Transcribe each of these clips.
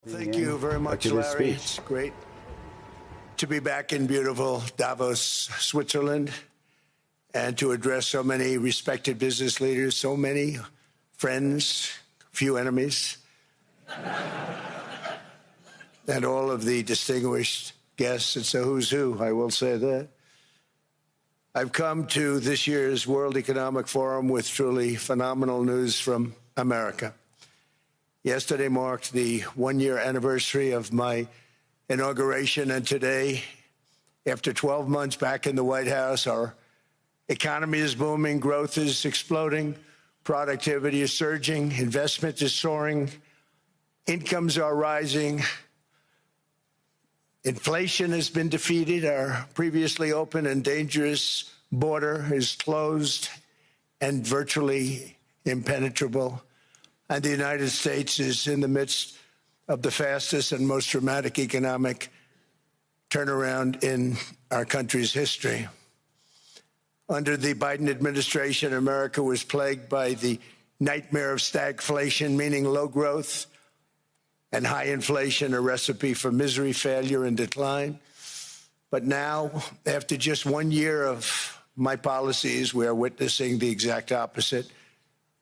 Thank you very much, Larry. It's great to be back in beautiful Davos, Switzerland, and to address so many respected business leaders, so many friends, few enemies, and all of the distinguished guests. It's a who's who, I will say that. I've come to this year's World Economic Forum with truly phenomenal news from America. Yesterday marked the one-year anniversary of my inauguration, and today, after 12 months back in the White House, our economy is booming, growth is exploding, productivity is surging, investment is soaring, incomes are rising, inflation has been defeated, our previously open and dangerous border is closed and virtually impenetrable. And the United States is in the midst of the fastest and most dramatic economic turnaround in our country's history. Under the Biden administration, America was plagued by the nightmare of stagflation, meaning low growth and high inflation, a recipe for misery, failure, and decline. But now, after just 1 year of my policies, we are witnessing the exact opposite.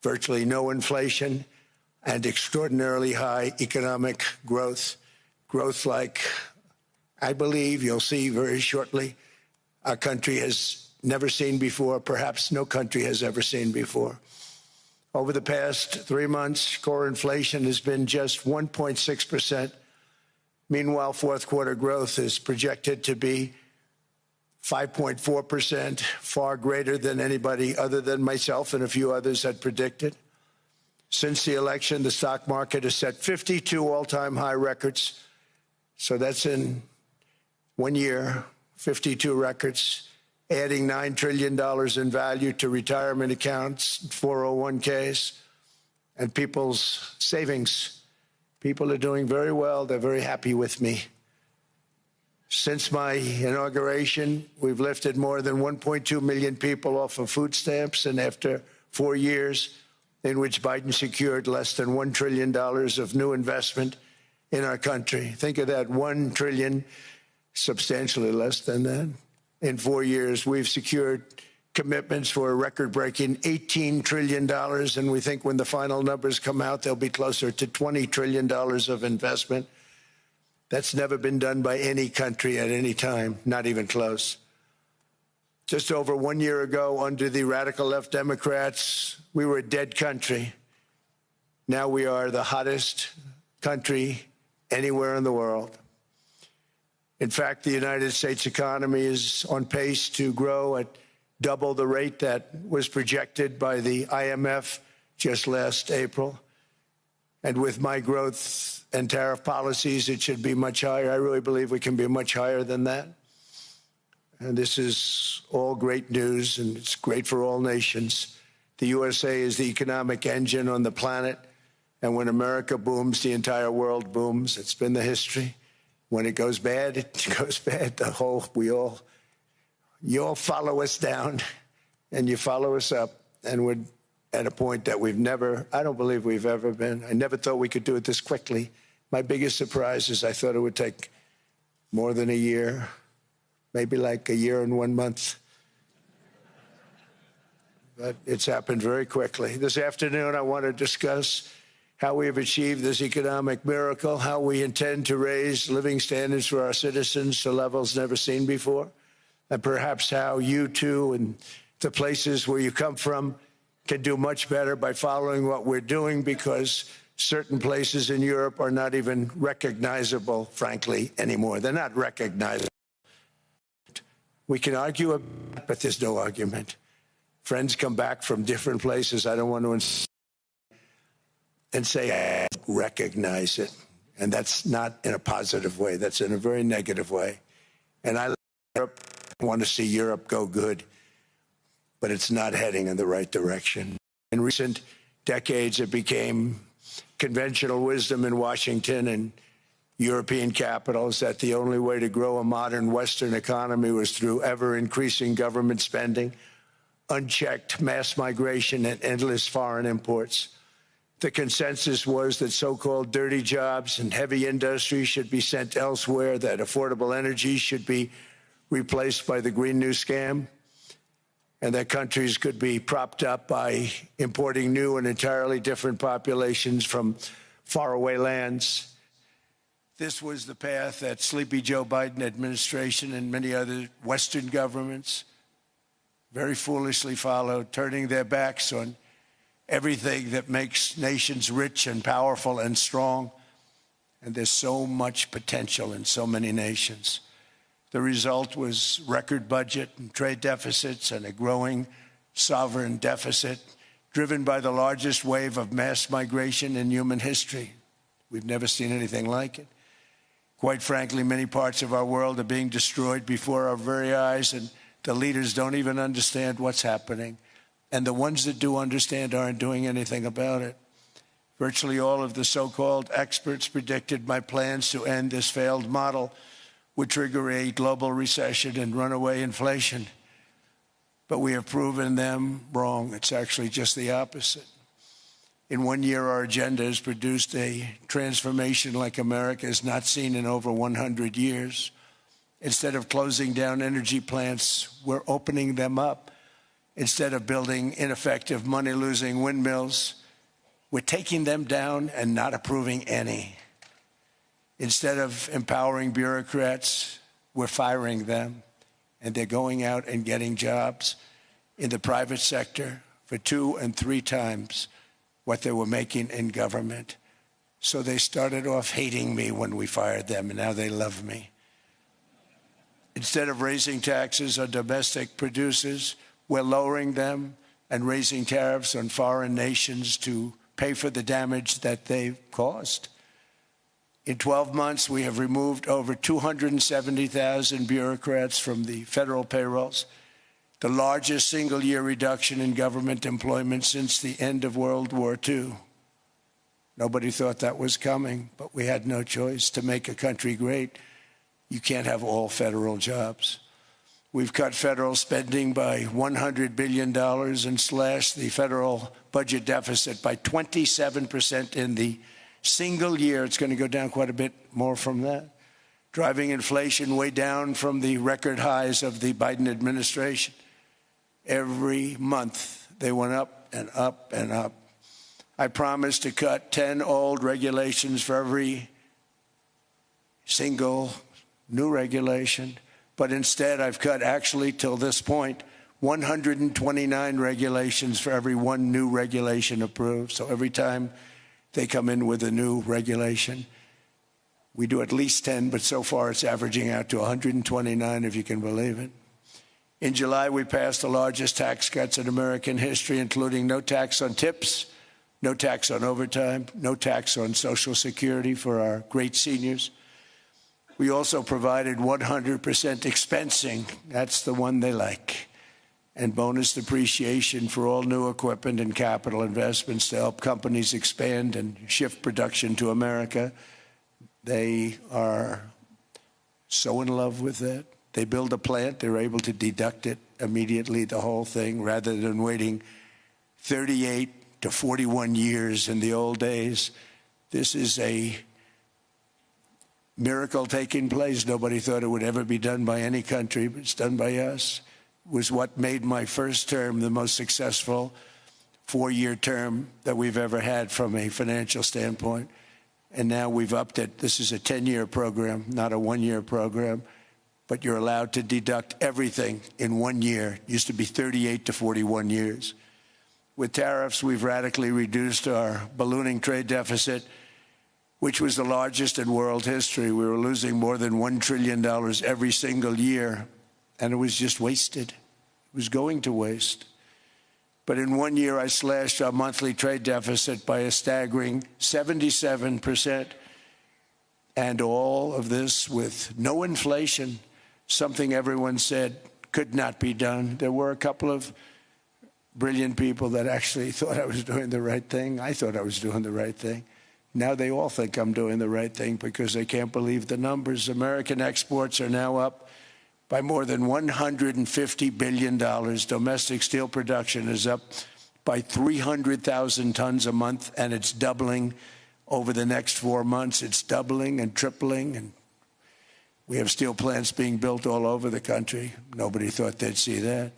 Virtually no inflation and extraordinarily high economic growth. Growth like I believe you'll see very shortly our country has never seen before, perhaps no country has ever seen before. Over the past 3 months, core inflation has been just 1.6%. Meanwhile, fourth quarter growth is projected to be 5.4%, far greater than anybody other than myself and a few others had predicted. Since the election, the stock market has set 52 all-time high records. So that's in 1 year, 52 records, adding $9 trillion in value to retirement accounts, 401ks, and people's savings. People are doing very well. They're very happy with me. Since my inauguration, we've lifted more than 1.2 million people off of food stamps, and after 4 years, in which Biden secured less than $1 trillion of new investment in our country. Think of that, $1 trillion, substantially less than that. In 4 years, we've secured commitments for a record-breaking $18 trillion, and we think when the final numbers come out, they'll be closer to $20 trillion of investment. That's never been done by any country at any time, not even close. Just over 1 year ago, under the radical left Democrats, we were a dead country. Now we are the hottest country anywhere in the world. In fact, the United States economy is on pace to grow at double the rate that was projected by the IMF just last April. And with my growth and tariff policies, it should be much higher. I really believe we can be much higher than that. And this is all great news, and it's great for all nations. The USA is the economic engine on the planet, and when America booms, the entire world booms. It's been the history. When it goes bad, it goes bad. You all follow us down, and you follow us up, and we're at a point that I don't believe we've ever been. I never thought we could do it this quickly. My biggest surprise is I thought it would take more than a year. Maybe like a year and 1 month. But it's happened very quickly. This afternoon, I want to discuss how we have achieved this economic miracle, how we intend to raise living standards for our citizens to levels never seen before, and perhaps how you too and the places where you come from can do much better by following what we're doing, because certain places in Europe are not even recognizable, frankly, anymore. They're not recognizable. We can argue, but there's no argument. Friends come back from different places. I don't want to and say, I recognize it. And that's not in a positive way. That's in a very negative way. And I want to see Europe go good, but it's not heading in the right direction. In recent decades, it became conventional wisdom in Washington and European capitals that the only way to grow a modern Western economy was through ever-increasing government spending, unchecked mass migration, and endless foreign imports. The consensus was that so-called dirty jobs and heavy industry should be sent elsewhere, that affordable energy should be replaced by the Green New Scam, and that countries could be propped up by importing new and entirely different populations from faraway lands. This was the path that sleepy Joe Biden administration and many other Western governments very foolishly followed, turning their backs on everything that makes nations rich and powerful and strong. And there's so much potential in so many nations. The result was record budget and trade deficits and a growing sovereign deficit driven by the largest wave of mass migration in human history. We've never seen anything like it. Quite frankly, many parts of our world are being destroyed before our very eyes, and the leaders don't even understand what's happening. And the ones that do understand aren't doing anything about it. Virtually all of the so-called experts predicted my plans to end this failed model would trigger a global recession and runaway inflation. But we have proven them wrong. It's actually just the opposite. In 1 year, our agenda has produced a transformation like America has not seen in over 100 years. Instead of closing down energy plants, we're opening them up. Instead of building ineffective, money-losing windmills, we're taking them down and not approving any. Instead of empowering bureaucrats, we're firing them, and they're going out and getting jobs in the private sector for 2 and 3 times what they were making in government. So they started off hating me when we fired them, and now they love me. Instead of raising taxes on domestic producers, we're lowering them and raising tariffs on foreign nations to pay for the damage that they've caused. In 12 months, we have removed over 270,000 bureaucrats from the federal payrolls, the largest single-year reduction in government employment since the end of World War II. Nobody thought that was coming, but we had no choice. To make a country great, you can't have all federal jobs. We've cut federal spending by $100 billion and slashed the federal budget deficit by 27% in the single year. It's going to go down quite a bit more from that, driving inflation way down from the record highs of the Biden administration. Every month, they went up and up and up. I promised to cut 10 old regulations for every single new regulation, but instead I've cut, actually, till this point, 129 regulations for every 1 new regulation approved. So every time they come in with a new regulation, we do at least 10, but so far it's averaging out to 129, if you can believe it. In July, we passed the largest tax cuts in American history, including no tax on tips, no tax on overtime, no tax on Social Security for our great seniors. We also provided 100% expensing, that's the one they like, and bonus depreciation for all new equipment and capital investments to help companies expand and shift production to America. They are so in love with that. They build a plant, they're able to deduct it immediately, the whole thing, rather than waiting 38 to 41 years in the old days. This is a miracle taking place. Nobody thought it would ever be done by any country, but it's done by us. It was what made my first term the most successful 4-year term that we've ever had from a financial standpoint. And now we've upped it. This is a 10-year program, not a 1-year program. But you're allowed to deduct everything in 1 year. It used to be 38 to 41 years. With tariffs, we've radically reduced our ballooning trade deficit, which was the largest in world history. We were losing more than $1 trillion every single year, and it was just wasted. It was going to waste. But in 1 year, I slashed our monthly trade deficit by a staggering 77%, and all of this with no inflation, something everyone said could not be done. There were a couple of brilliant people that actually thought I was doing the right thing. I thought I was doing the right thing. Now they all think I'm doing the right thing because they can't believe the numbers. American exports are now up by more than $150 billion. Domestic steel production is up by 300,000 tons a month, and it's doubling over the next 4 months. It's doubling and tripling, and we have steel plants being built all over the country. Nobody thought they'd see that.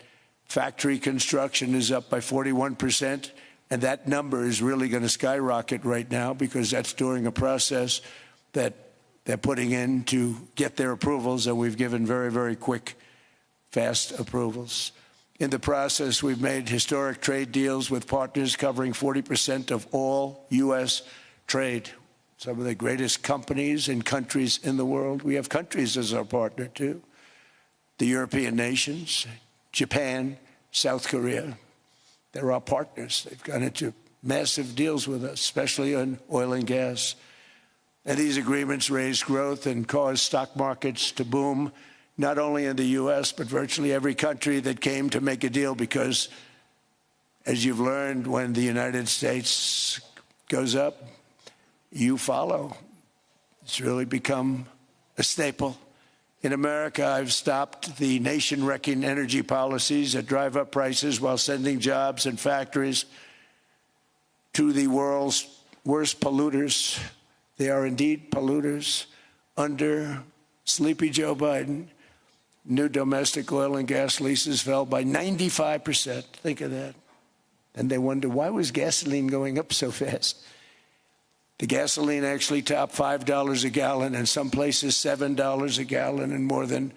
Factory construction is up by 41%, and that number is really going to skyrocket right now because that's during a process that they're putting in to get their approvals, and we've given very, very quick, fast approvals. In the process, we've made historic trade deals with partners covering 40% of all U.S. trade. Some of the greatest companies and countries in the world. We have countries as our partner, too. The European nations, Japan, South Korea. They're our partners. They've gone into massive deals with us, especially on oil and gas. And these agreements raise growth and cause stock markets to boom, not only in the U.S., but virtually every country that came to make a deal, because, as you've learned, when the United States goes up, you follow. It's really become a staple. In America, I've stopped the nation-wrecking energy policies that drive up prices while sending jobs and factories to the world's worst polluters. They are indeed polluters. Under sleepy Joe Biden, new domestic oil and gas leases fell by 95%. Think of that. And they wonder, why was gasoline going up so fast? The gasoline actually topped $5 a gallon, and some places $7 a gallon, and more than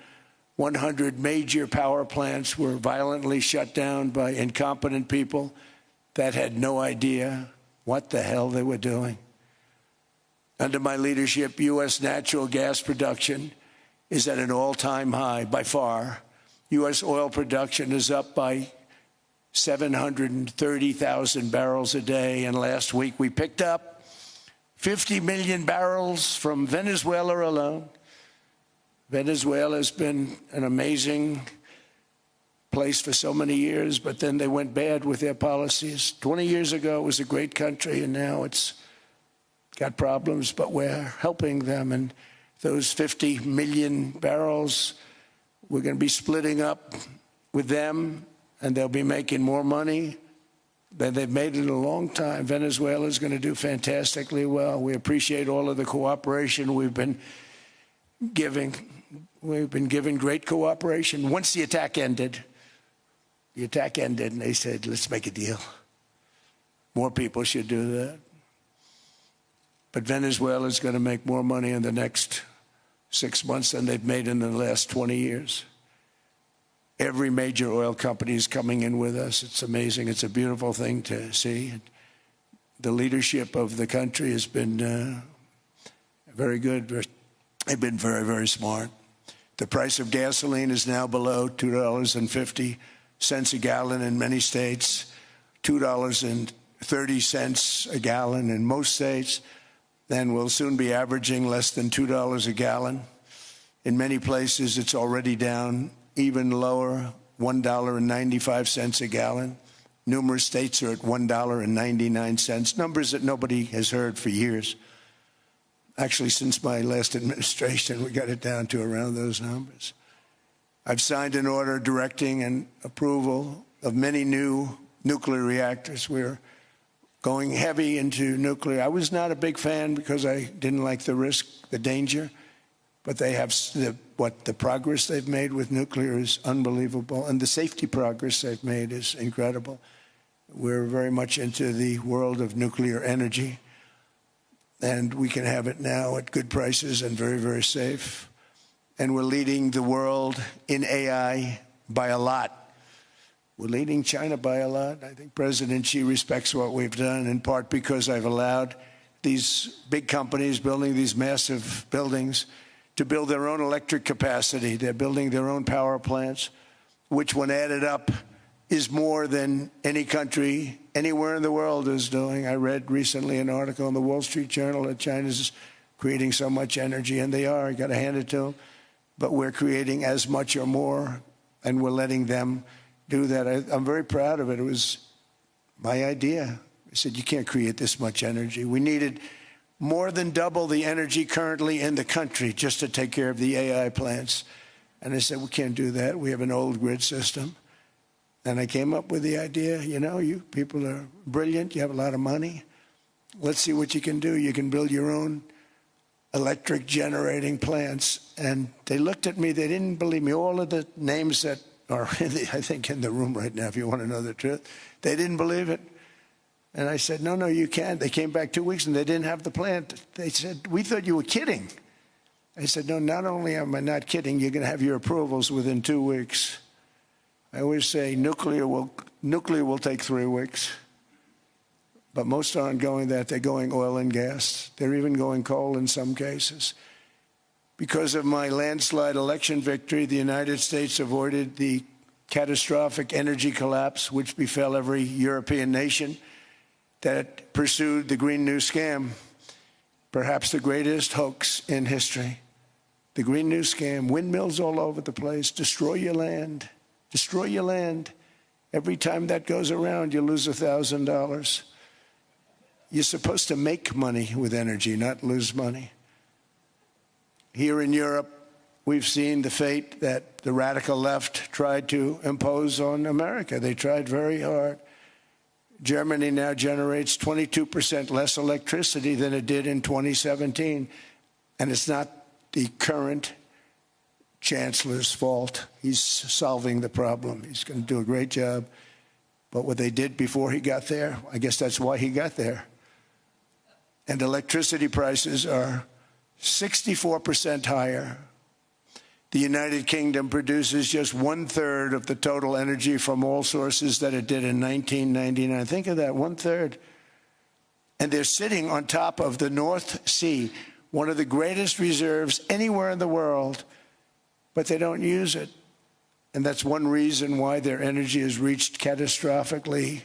100 major power plants were violently shut down by incompetent people that had no idea what the hell they were doing. Under my leadership, U.S. natural gas production is at an all-time high by far. U.S. oil production is up by 730,000 barrels a day, and last week we picked up 50 million barrels from Venezuela alone. Venezuela has been an amazing place for so many years, but then they went bad with their policies. 20 years ago, it was a great country, and now it's got problems, but we're helping them. And those 50 million barrels, we're going to be splitting up with them, and they'll be making more money than they've made in a long time. Venezuela is going to do fantastically well. We appreciate all of the cooperation we've been giving. We've been given great cooperation. Once the attack ended, and they said, let's make a deal. More people should do that. But Venezuela is going to make more money in the next 6 months than they've made in the last 20 years. Every major oil company is coming in with us. It's amazing. It's a beautiful thing to see. The leadership of the country has been very good. They've been very, very smart. The price of gasoline is now below $2.50 a gallon in many states, $2.30 a gallon in most states. Then we'll soon be averaging less than $2 a gallon. In many places, it's already down even lower, $1.95 a gallon. Numerous states are at $1.99, numbers that nobody has heard for years. Actually, since my last administration, we got it down to around those numbers. I've signed an order directing and approval of many new nuclear reactors. We're going heavy into nuclear. I was not a big fan because I didn't like the risk, the danger. But they have the progress they've made with nuclear is unbelievable, and the safety progress they've made is incredible. We're very much into the world of nuclear energy, and we can have it now at good prices and very, very safe. And we're leading the world in AI by a lot. We're leading China by a lot. I think President Xi respects what we've done, in part because I've allowed these big companies building these massive buildings to build their own electric capacity. They're building their own power plants, which, when added up, is more than any country anywhere in the world is doing. I read recently an article in the Wall Street Journal that China's creating so much energy, and they are. I got to hand it to them. But we're creating as much or more, and we're letting them do that. I'm very proud of it. It was my idea. I said, you can't create this much energy. We needed more than double the energy currently in the country just to take care of the AI plants. And I said, we can't do that. We have an old grid system. And I came up with the idea, you know, you people are brilliant, you have a lot of money. Let's see what you can do. You can build your own electric generating plants. And they looked at me, they didn't believe me. All of the names that are, I think, in the room right now, if you want to know the truth, they didn't believe it. And I said, no, you can't. They came back 2 weeks and they didn't have the plant. They said, we thought you were kidding. I said, no, not only am I not kidding, you're going to have your approvals within 2 weeks. I always say nuclear will take 3 weeks. But most aren't going that. They're going oil and gas. They're even going coal in some cases. Because of my landslide election victory, the United States avoided the catastrophic energy collapse which befell every European nation that pursued the Green New Scam, perhaps the greatest hoax in history. The Green New Scam, windmills all over the place, destroy your land, destroy your land. Every time that goes around, you lose $1,000. You're supposed to make money with energy, not lose money. Here in Europe, we've seen the fate that the radical left tried to impose on America. They tried very hard. Germany now generates 22% less electricity than it did in 2017. And it's not the current chancellor's fault. He's solving the problem. He's going to do a great job. But what they did before he got there, I guess that's why he got there. And electricity prices are 64% higher. The United Kingdom produces just 1/3 of the total energy from all sources that it did in 1999. Think of that, 1/3. And they're sitting on top of the North Sea, one of the greatest reserves anywhere in the world, but they don't use it. And that's one reason why their energy has reached catastrophically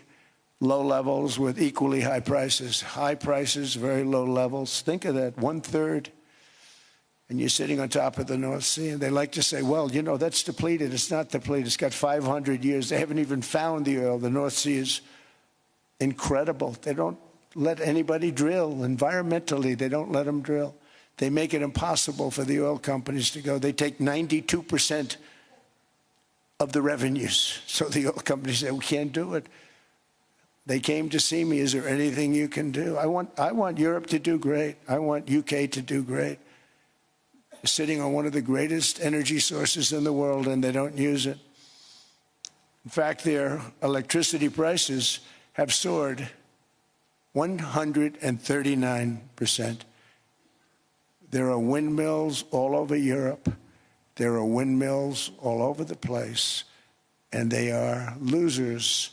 low levels with equally high prices. High prices, very low levels. Think of that, 1/3. And you're sitting on top of the North Sea. And they like to say, well, you know, that's depleted. It's not depleted. It's got 500 years. They haven't even found the oil. The North Sea is incredible. They don't let anybody drill. Environmentally, they don't let them drill. They make it impossible for the oil companies to go. They take 92% of the revenues. So the oil companies say, we can't do it. They came to see me. Is there anything you can do? I want Europe to do great. I want UK to do great. Sitting on one of the greatest energy sources in the world, and they don't use it. In fact, their electricity prices have soared 139%. There are windmills all over Europe. There are windmills all over the place, and they are losers.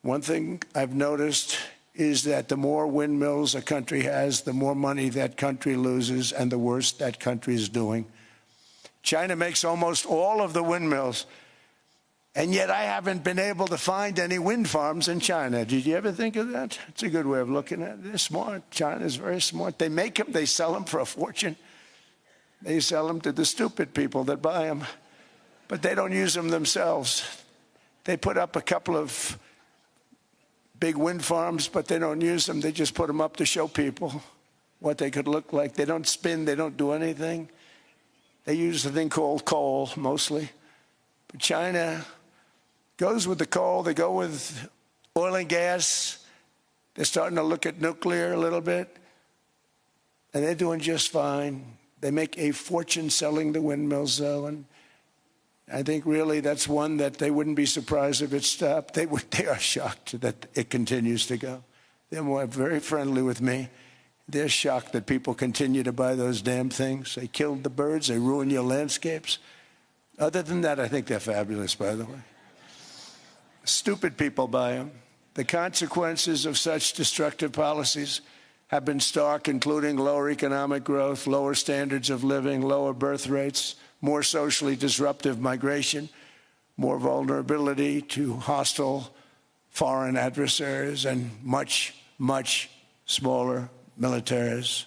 One thing I've noticed is that the more windmills a country has, the more money that country loses and the worse that country is doing. China makes almost all of the windmills, and yet I haven't been able to find any wind farms in China. Did you ever think of that? It's a good way of looking at it. They're smart. China is very smart. They make them, they sell them for a fortune. They sell them to the stupid people that buy them, but they don't use them themselves. They put up a couple of big wind farms, but they don't use them. They just put them up to show people what they could look like. They don't spin. They don't do anything. They use a thing called coal, mostly. But China goes with the coal. They go with oil and gas. They're starting to look at nuclear a little bit. And they're doing just fine. They make a fortune selling the windmills, though, and I think really that's one that they wouldn't be surprised if it stopped. They are shocked that it continues to go. They're very friendly with me. They're shocked that people continue to buy those damn things. They killed the birds. They ruin your landscapes. Other than that, I think they're fabulous, by the way. Stupid people buy them. The consequences of such destructive policies have been stark, including lower economic growth, lower standards of living, lower birth rates, more socially disruptive migration, more vulnerability to hostile foreign adversaries, and much, much smaller militaries.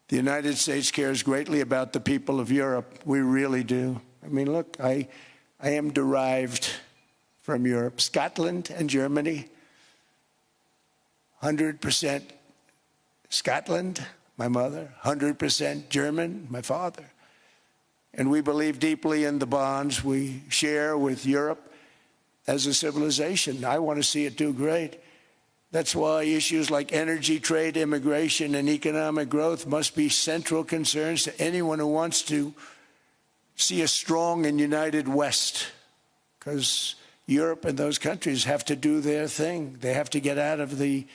The United States cares greatly about the people of Europe. We really do. I mean, look, I am derived from Europe. Scotland and Germany, 100% Scotland, my mother, 100% German, my father. And we believe deeply in the bonds we share with Europe. as a civilization. I want to see it do great. That's why issues like energy, trade, immigration, and economic growth must be central concerns to anyone who wants to see a strong and united West, because Europe and those countries have to do their thing. They have to get out of the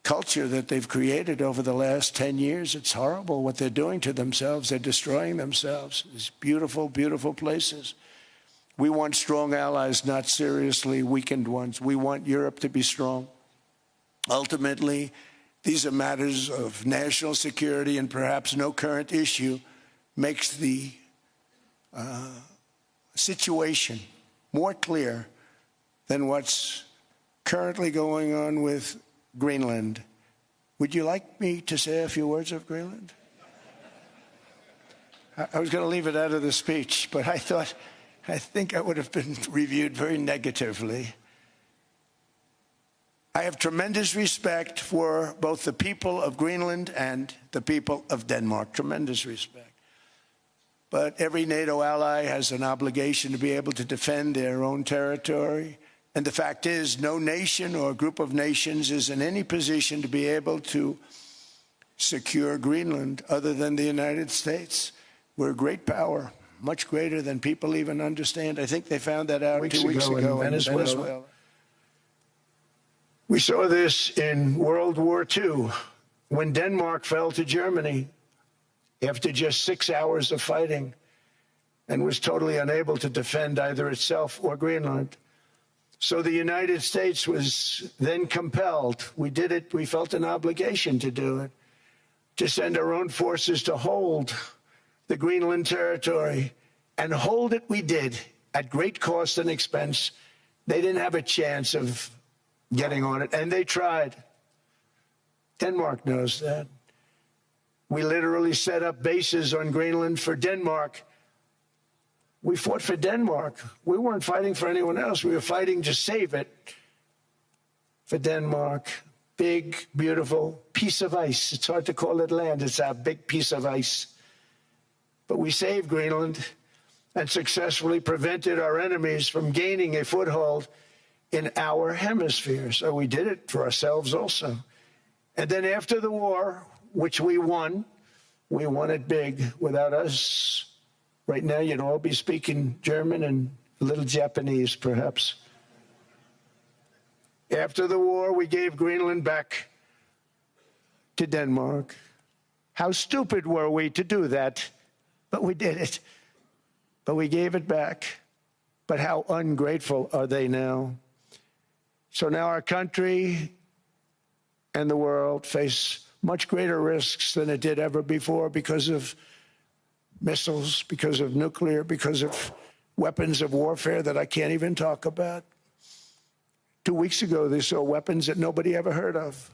culture that they've created over the last 10 years. It's horrible what they're doing to themselves. They're destroying themselves. These beautiful, beautiful places. We want strong allies, not seriously weakened ones. We want Europe to be strong. Ultimately, these are matters of national security, and perhaps no current issue makes the situation more clear than what's currently going on with Greenland. Would you like me to say a few words of Greenland? I was going to leave it out of the speech, but I think I would have been reviewed very negatively. I have tremendous respect for both the people of Greenland and the people of Denmark, tremendous respect. But every NATO ally has an obligation to be able to defend their own territory. And the fact is, no nation or group of nations is in any position to be able to secure Greenland other than the United States. We're a great power, much greater than people even understand. I think they found that out 2 weeks ago in Venezuela. We saw this in World War II, when Denmark fell to Germany after just 6 hours of fighting and was totally unable to defend either itself or Greenland. So the United States was then compelled, we did it, we felt an obligation to do it, to send our own forces to hold the Greenland territory. And hold it we did, at great cost and expense. They didn't have a chance of getting on it, and they tried. Denmark knows that. We literally set up bases on Greenland for Denmark. We fought for Denmark. We weren't fighting for anyone else. We were fighting to save it for Denmark. Big, beautiful piece of ice. It's hard to call it land. It's a big piece of ice. But we saved Greenland and successfully prevented our enemies from gaining a foothold in our hemisphere. So we did it for ourselves also. And then after the war, which we won it big. Without us, right now you'd all be speaking German and a little Japanese, perhaps. After the war, we gave Greenland back to Denmark. How stupid were we to do that? But we did it. But we gave it back. But how ungrateful are they now? So now our country and the world face much greater risks than it did ever before because of missiles, because of nuclear, because of weapons of warfare that I can't even talk about. 2 weeks ago, they saw weapons that nobody ever heard of.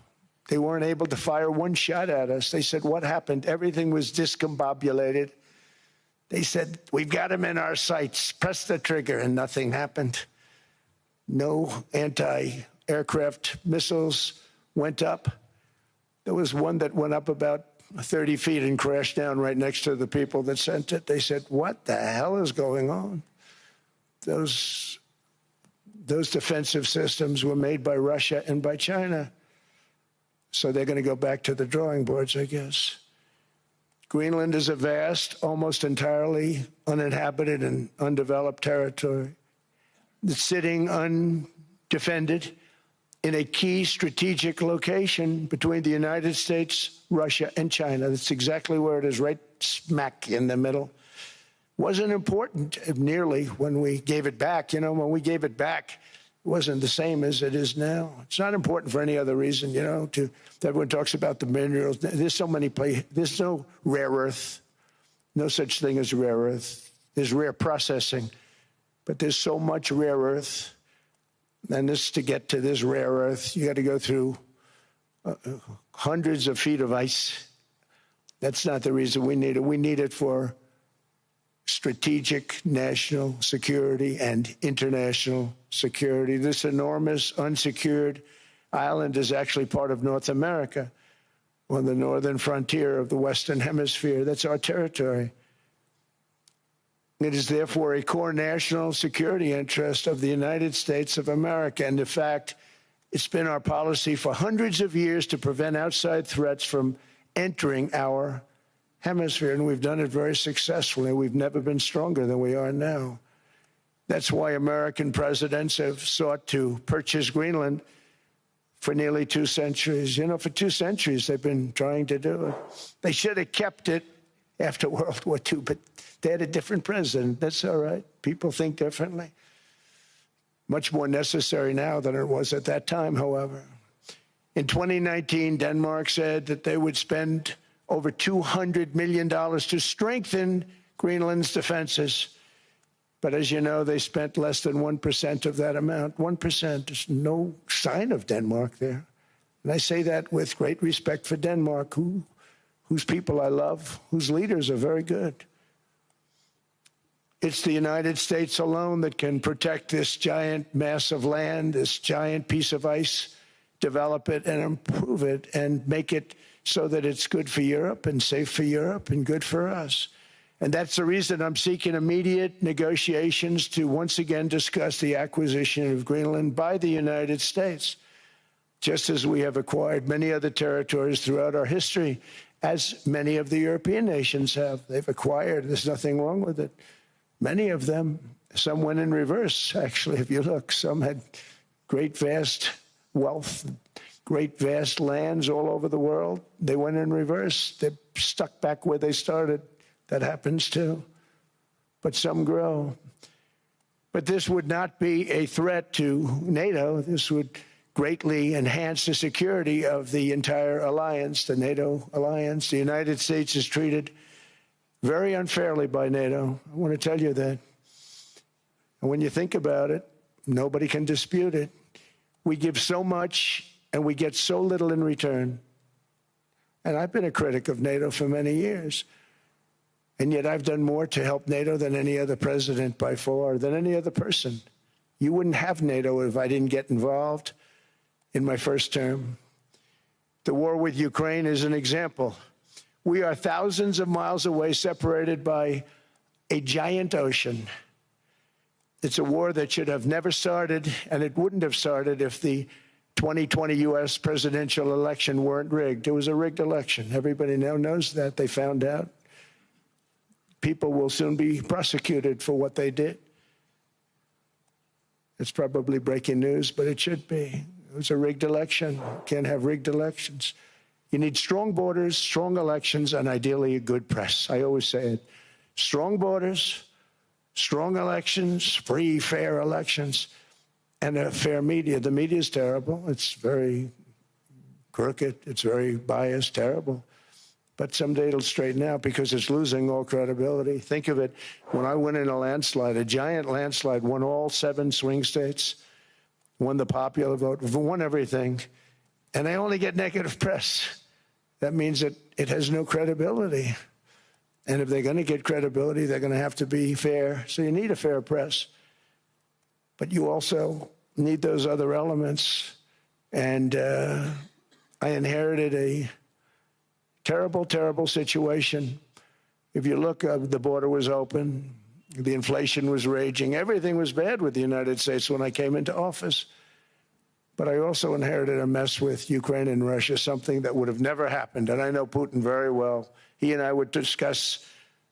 They weren't able to fire one shot at us. They said, what happened? Everything was discombobulated. They said, we've got them in our sights. Press the trigger, and nothing happened. No anti-aircraft missiles went up. There was one that went up about 30 feet and crashed down right next to the people that sent it. They said, what the hell is going on? Those defensive systems were made by Russia and by China. So they're going to go back to the drawing boards, I guess. Greenland is a vast, almost entirely uninhabited and undeveloped territory that's sitting undefended in a key strategic location between the United States, Russia, and China. That's exactly where it is, right smack in the middle. Wasn't important nearly when we gave it back. You know, when we gave it back, it wasn't the same as it is now. It's not important for any other reason, you know, everyone talks about the minerals. There's so many places. There's no rare earth, no such thing as rare earth. There's rare processing, but there's so much rare earth. And to get to this rare earth, you got to go through hundreds of feet of ice. That's not the reason we need it. We need it for strategic national security and international security. This enormous unsecured island is actually part of North America on the northern frontier of the Western Hemisphere. That's our territory. It is therefore a core national security interest of the United States of America. And in fact, it's been our policy for hundreds of years to prevent outside threats from entering our hemisphere, and we've done it very successfully. We've never been stronger than we are now. That's why American presidents have sought to purchase Greenland for nearly 2 centuries. You know, for 2 centuries they've been trying to do it. They should have kept it after World War II, but they had a different president. That's all right. People think differently. Much more necessary now than it was at that time, however. In 2019, Denmark said that they would spend over $200 million to strengthen Greenland's defenses. But as you know, they spent less than 1% of that amount. 1%. There's no sign of Denmark there. And I say that with great respect for Denmark, whose people I love, whose leaders are very good. It's the United States alone that can protect this giant mass of land, this giant piece of ice, develop it and improve it and make it so that it's good for Europe and safe for Europe and good for us. And that's the reason I'm seeking immediate negotiations to once again discuss the acquisition of Greenland by the United States, just as we have acquired many other territories throughout our history, as many of the European nations have. They've acquired. There's nothing wrong with it. Many of them, some went in reverse, actually, if you look. Some had great, vast wealth, great, vast lands all over the world. They went in reverse. They're stuck back where they started. That happens too. But some grow. But this would not be a threat to NATO. This would greatly enhance the security of the entire alliance, the NATO alliance. The United States is treated very unfairly by NATO. I want to tell you that. And when you think about it, nobody can dispute it. We give so much and we get so little in return. And I've been a critic of NATO for many years. And yet I've done more to help NATO than any other president by far, than any other person. You wouldn't have NATO if I didn't get involved in my first term. The war with Ukraine is an example. We are thousands of miles away, separated by a giant ocean. It's a war that should have never started, and it wouldn't have started if the 2020 U.S. presidential election weren't rigged. It was a rigged election. Everybody now knows that. They found out. People will soon be prosecuted for what they did. It's probably breaking news, but it should be. It was a rigged election. You can't have rigged elections. You need strong borders, strong elections, and ideally a good press. I always say it. Strong borders, strong elections, free, fair elections, and a fair media. The media is terrible. It's very crooked. It's very biased, terrible. But someday it'll straighten out because it's losing all credibility. Think of it. When I went in a landslide, a giant landslide, won all 7 swing states, won the popular vote, won everything, and I only get negative press. That means that it has no credibility. And if they're going to get credibility, they're going to have to be fair. So you need a fair press. But you also need those other elements. And I inherited a terrible, terrible situation. If you look, the border was open. The inflation was raging. Everything was bad with the United States when I came into office. But I also inherited a mess with Ukraine and Russia, something that would have never happened. And I know Putin very well. He and I would discuss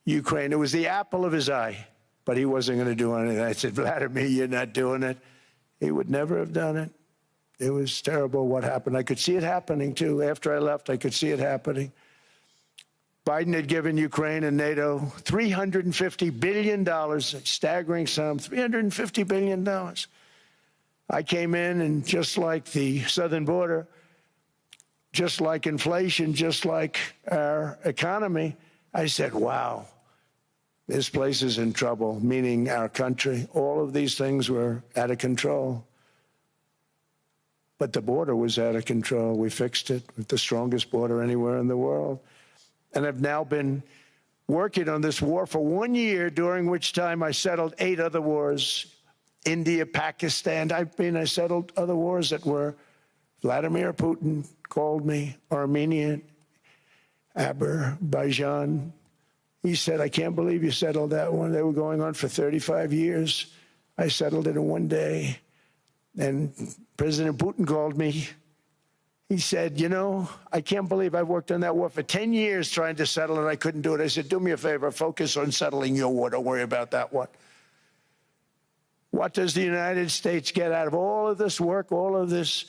Ukraine. It was the apple of his eye, but he wasn't going to do anything. I said, Vladimir, you're not doing it. He would never have done it. It was terrible what happened. I could see it happening, too. After I left, I could see it happening. Biden had given Ukraine and NATO $350 billion, a staggering sum, $350 billion. I came in, and just like the southern border, just like inflation, just like our economy, I said, wow, this place is in trouble, meaning our country. All of these things were out of control. But the border was out of control. We fixed it with the strongest border anywhere in the world. And I've now been working on this war for 1 year, during which time I settled 8 other wars. India, Pakistan. I settled other wars that were Vladimir Putin called me, Armenia, Azerbaijan, He said, I can't believe you settled that one. They were going on for 35 years. I settled it in one day. And President Putin called me. He said, you know, I can't believe I've worked on that war for 10 years trying to settle it. I couldn't do it. I said, do me a favor, focus on settling your war. Don't worry about that one. What does the United States get out of all of this work, all of this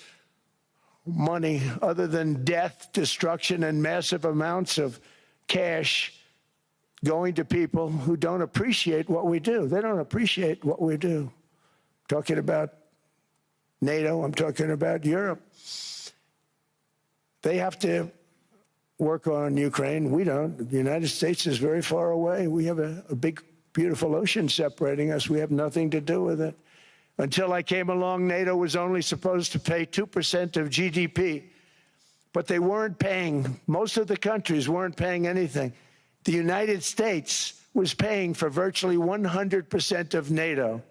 money, other than death, destruction, and massive amounts of cash going to people who don't appreciate what we do? They don't appreciate what we do. I'm talking about NATO. I'm talking about Europe. They have to work on Ukraine. We don't. The United States is very far away. We have a big, beautiful ocean separating us. We have nothing to do with it. Until I came along, NATO was only supposed to pay 2% of GDP, but they weren't paying. Most of the countries weren't paying anything. The United States was paying for virtually 100% of NATO.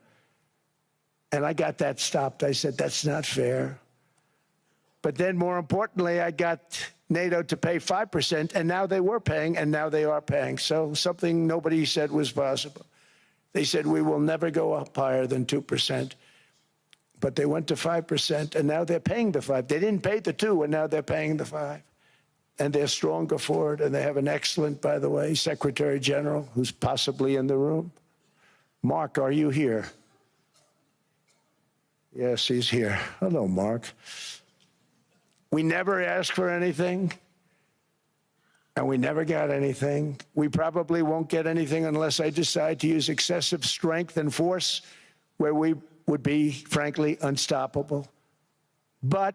And I got that stopped. I said, that's not fair. But then, more importantly, I got NATO to pay 5%, and now they were paying, and now they are paying. So something nobody said was possible. They said, we will never go up higher than 2%. But they went to 5%, and now they're paying the 5. They didn't pay the 2, and now they're paying the 5. And they're stronger for it, and they have an excellent, by the way, Secretary General, who's possibly in the room. Mark, are you here? Yes, he's here. Hello, Mark. We never asked for anything, and we never got anything. We probably won't get anything unless I decide to use excessive strength and force where we would be, frankly, unstoppable. But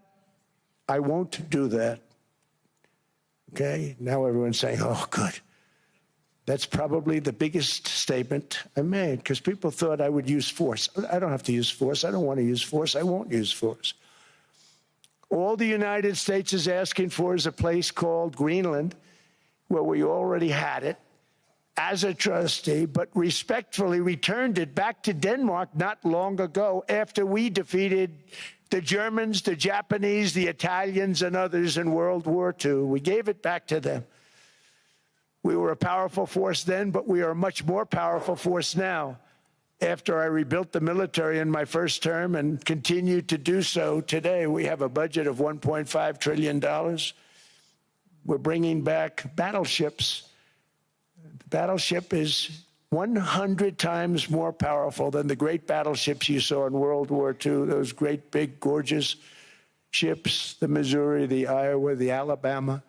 I won't do that. Okay? Now everyone's saying, oh, good. That's probably the biggest statement I made, because people thought I would use force. I don't have to use force. I don't want to use force. I won't use force. All the United States is asking for is a place called Greenland, where we already had it as a trustee, but respectfully returned it back to Denmark not long ago after we defeated the Germans, the Japanese, the Italians, and others in World War II. We gave it back to them. We were a powerful force then, but we are a much more powerful force now, after I rebuilt the military in my first term and continue to do so today. We have a budget of $1.5 trillion. We're bringing back battleships. The battleship is 100 times more powerful than the great battleships you saw in World War II, those great, big, gorgeous ships, the Missouri, the Iowa, the Alabama.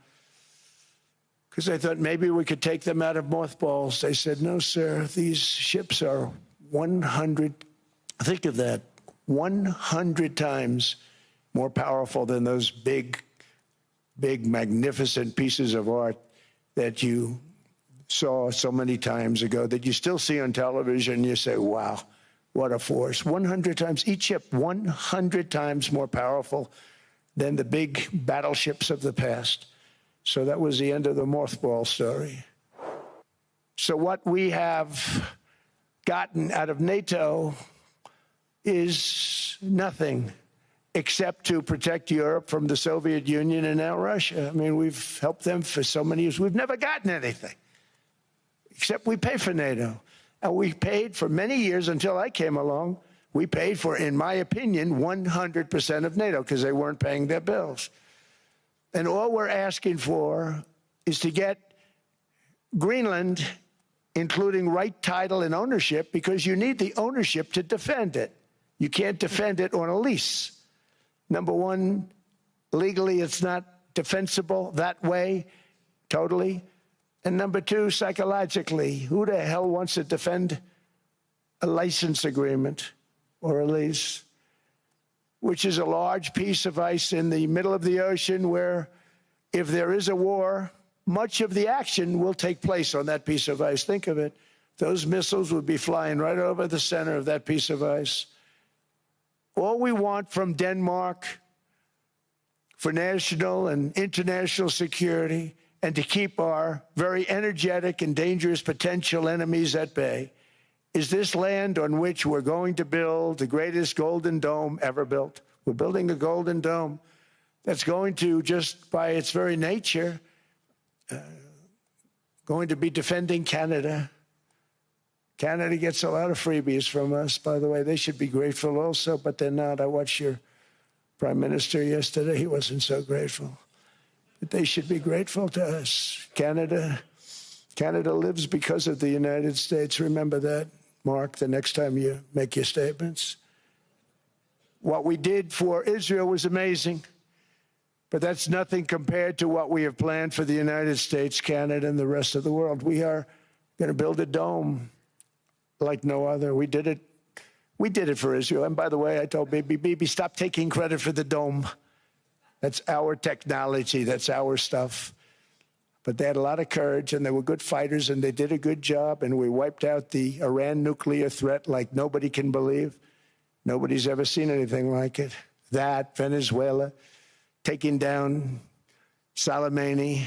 Because I thought maybe we could take them out of mothballs. They said, no, sir, these ships are 100, think of that, 100 times more powerful than those big, magnificent pieces of art that you saw so many times ago, that you still see on television. You say, wow, what a force. 100 times, each ship 100 times more powerful than the big battleships of the past. So that was the end of the mothball story. So what we have gotten out of NATO is nothing except to protect Europe from the Soviet Union and now Russia. I mean, we've helped them for so many years. We've never gotten anything, except we pay for NATO. And we paid for many years until I came along. We paid for, in my opinion, 100% of NATO because they weren't paying their bills. And all we're asking for is to get Greenland, including right title and ownership, because you need the ownership to defend it. You can't defend it on a lease. Number one, legally it's not defensible that way, totally. And number two, psychologically, who the hell wants to defend a license agreement or a lease, which is a large piece of ice in the middle of the ocean where if there is a war, much of the action will take place on that piece of ice. Think of it. Those missiles would be flying right over the center of that piece of ice. All we want from Denmark for national and international security and to keep our very energetic and dangerous potential enemies at bay is this land on which we're going to build the greatest golden dome ever built. We're building a golden dome that's going to, just by its very nature, going to be defending Canada. Canada gets a lot of freebies from us, by the way. They should be grateful also, but they're not. I watched your Prime Minister yesterday. He wasn't so grateful. But they should be grateful to us. Canada lives because of the United States. Remember that, Mark, the next time you make your statements. What we did for Israel was amazing, but that's nothing compared to what we have planned for the United States, Canada, and the rest of the world. We are going to build a dome like no other. We did it for Israel. And by the way, I told Bibi, stop taking credit for the dome. That's our technology. That's our stuff. But they had a lot of courage, and they were good fighters, and they did a good job, and we wiped out the Iran nuclear threat like nobody can believe. Nobody's ever seen anything like it. That, Venezuela, taking down Soleimani,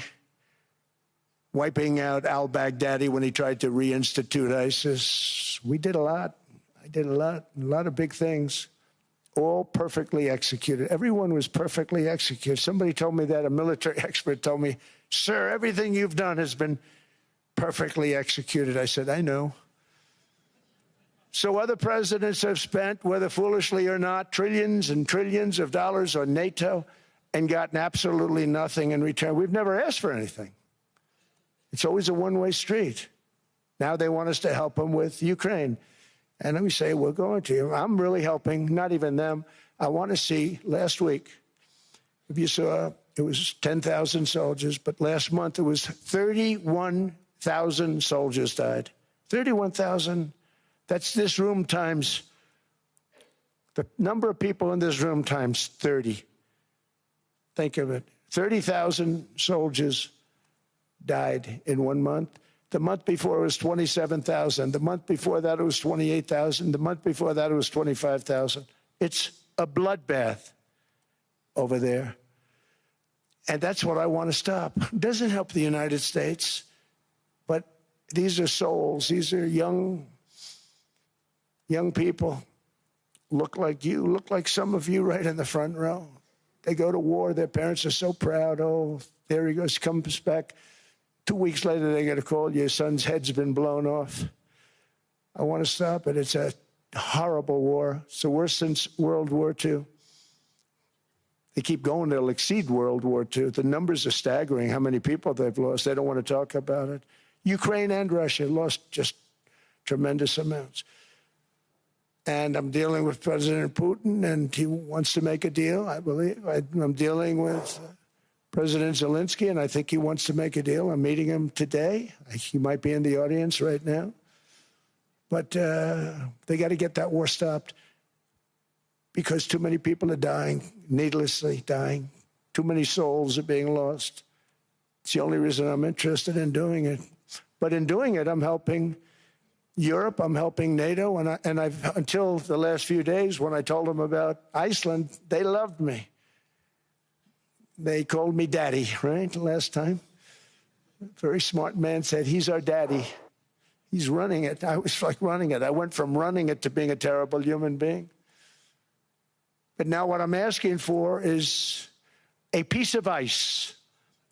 wiping out al-Baghdadi when he tried to reinstitute ISIS. We did a lot. I did a lot of big things, all perfectly executed. Everyone was perfectly executed. Somebody told me that, a military expert told me, sir, everything you've done has been perfectly executed. I said, I know. So other presidents have spent, whether foolishly or not, trillions and trillions of dollars on NATO and gotten absolutely nothing in return. We've never asked for anything. It's always a one-way street. Now they want us to help them with Ukraine. And we say, we're going to. I'm really helping, not even them. I want to see, last week, if you saw, it was 10,000 soldiers, but last month it was 31,000 soldiers died. 31,000. That's this room times, the number of people in this room times 30. Think of it. 30,000 soldiers died in 1 month. The month before it was 27,000. The month before that it was 28,000. The month before that it was 25,000. It's a bloodbath over there. And that's what I want to stop. It doesn't help the United States, but these are souls. These are young people, look like you, look like some of you right in the front row. They go to war. Their parents are so proud. Oh, there he goes, comes back. 2 weeks later, they get a call, your son's head's been blown off. I want to stop it. It's a horrible war. It's the worst since World War II. They keep going. They'll exceed World War II. The numbers are staggering, how many people they've lost. They don't want to talk about it. Ukraine and Russia lost just tremendous amounts. And I'm dealing with President Putin, and he wants to make a deal, I believe. I'm dealing with President Zelensky, and I think he wants to make a deal. I'm meeting him today. He might be in the audience right now. But they got to get that war stopped because too many people are dying, needlessly dying. Too many souls are being lost. It's the only reason I'm interested in doing it. But in doing it, I'm helping Europe, I'm helping NATO, and I've until the last few days when I told them about Iceland, they loved me. They called me daddy, right, the last time. A very smart man said, he's our daddy. He's running it. I was like running it. I went from running it to being a terrible human being. But now what I'm asking for is a piece of ice,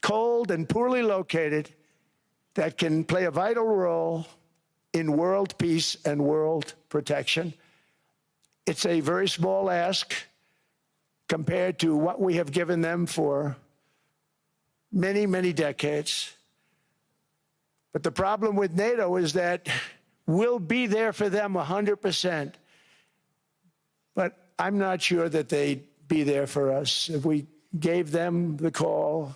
cold and poorly located, that can play a vital role in world peace and world protection. It's a very small ask compared to what we have given them for many, many decades. But the problem with NATO is that we'll be there for them 100%. But I'm not sure that they'd be there for us if we gave them the call.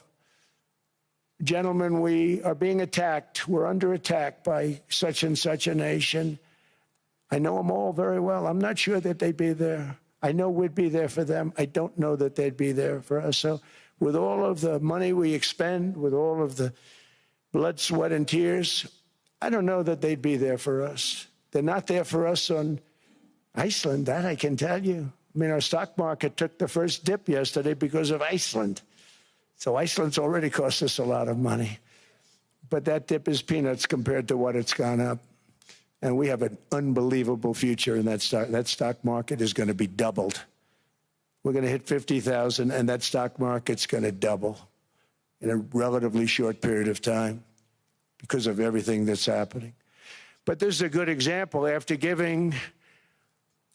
Gentlemen, we are being attacked. We're under attack by such and such a nation. I know them all very well. I'm not sure that they'd be there. I know we'd be there for them. I don't know that they'd be there for us. So with all of the money we expend, with all of the blood, sweat, and tears, I don't know that they'd be there for us. They're not there for us on Iceland, that I can tell you. I mean, our stock market took the first dip yesterday because of Iceland. So Iceland's already cost us a lot of money. But that dip is peanuts compared to what it's gone up. And we have an unbelievable future in that stock. That stock market is going to be doubled. We're going to hit 50,000, and that stock market's going to double in a relatively short period of time. because of everything that's happening. But this is a good example. After giving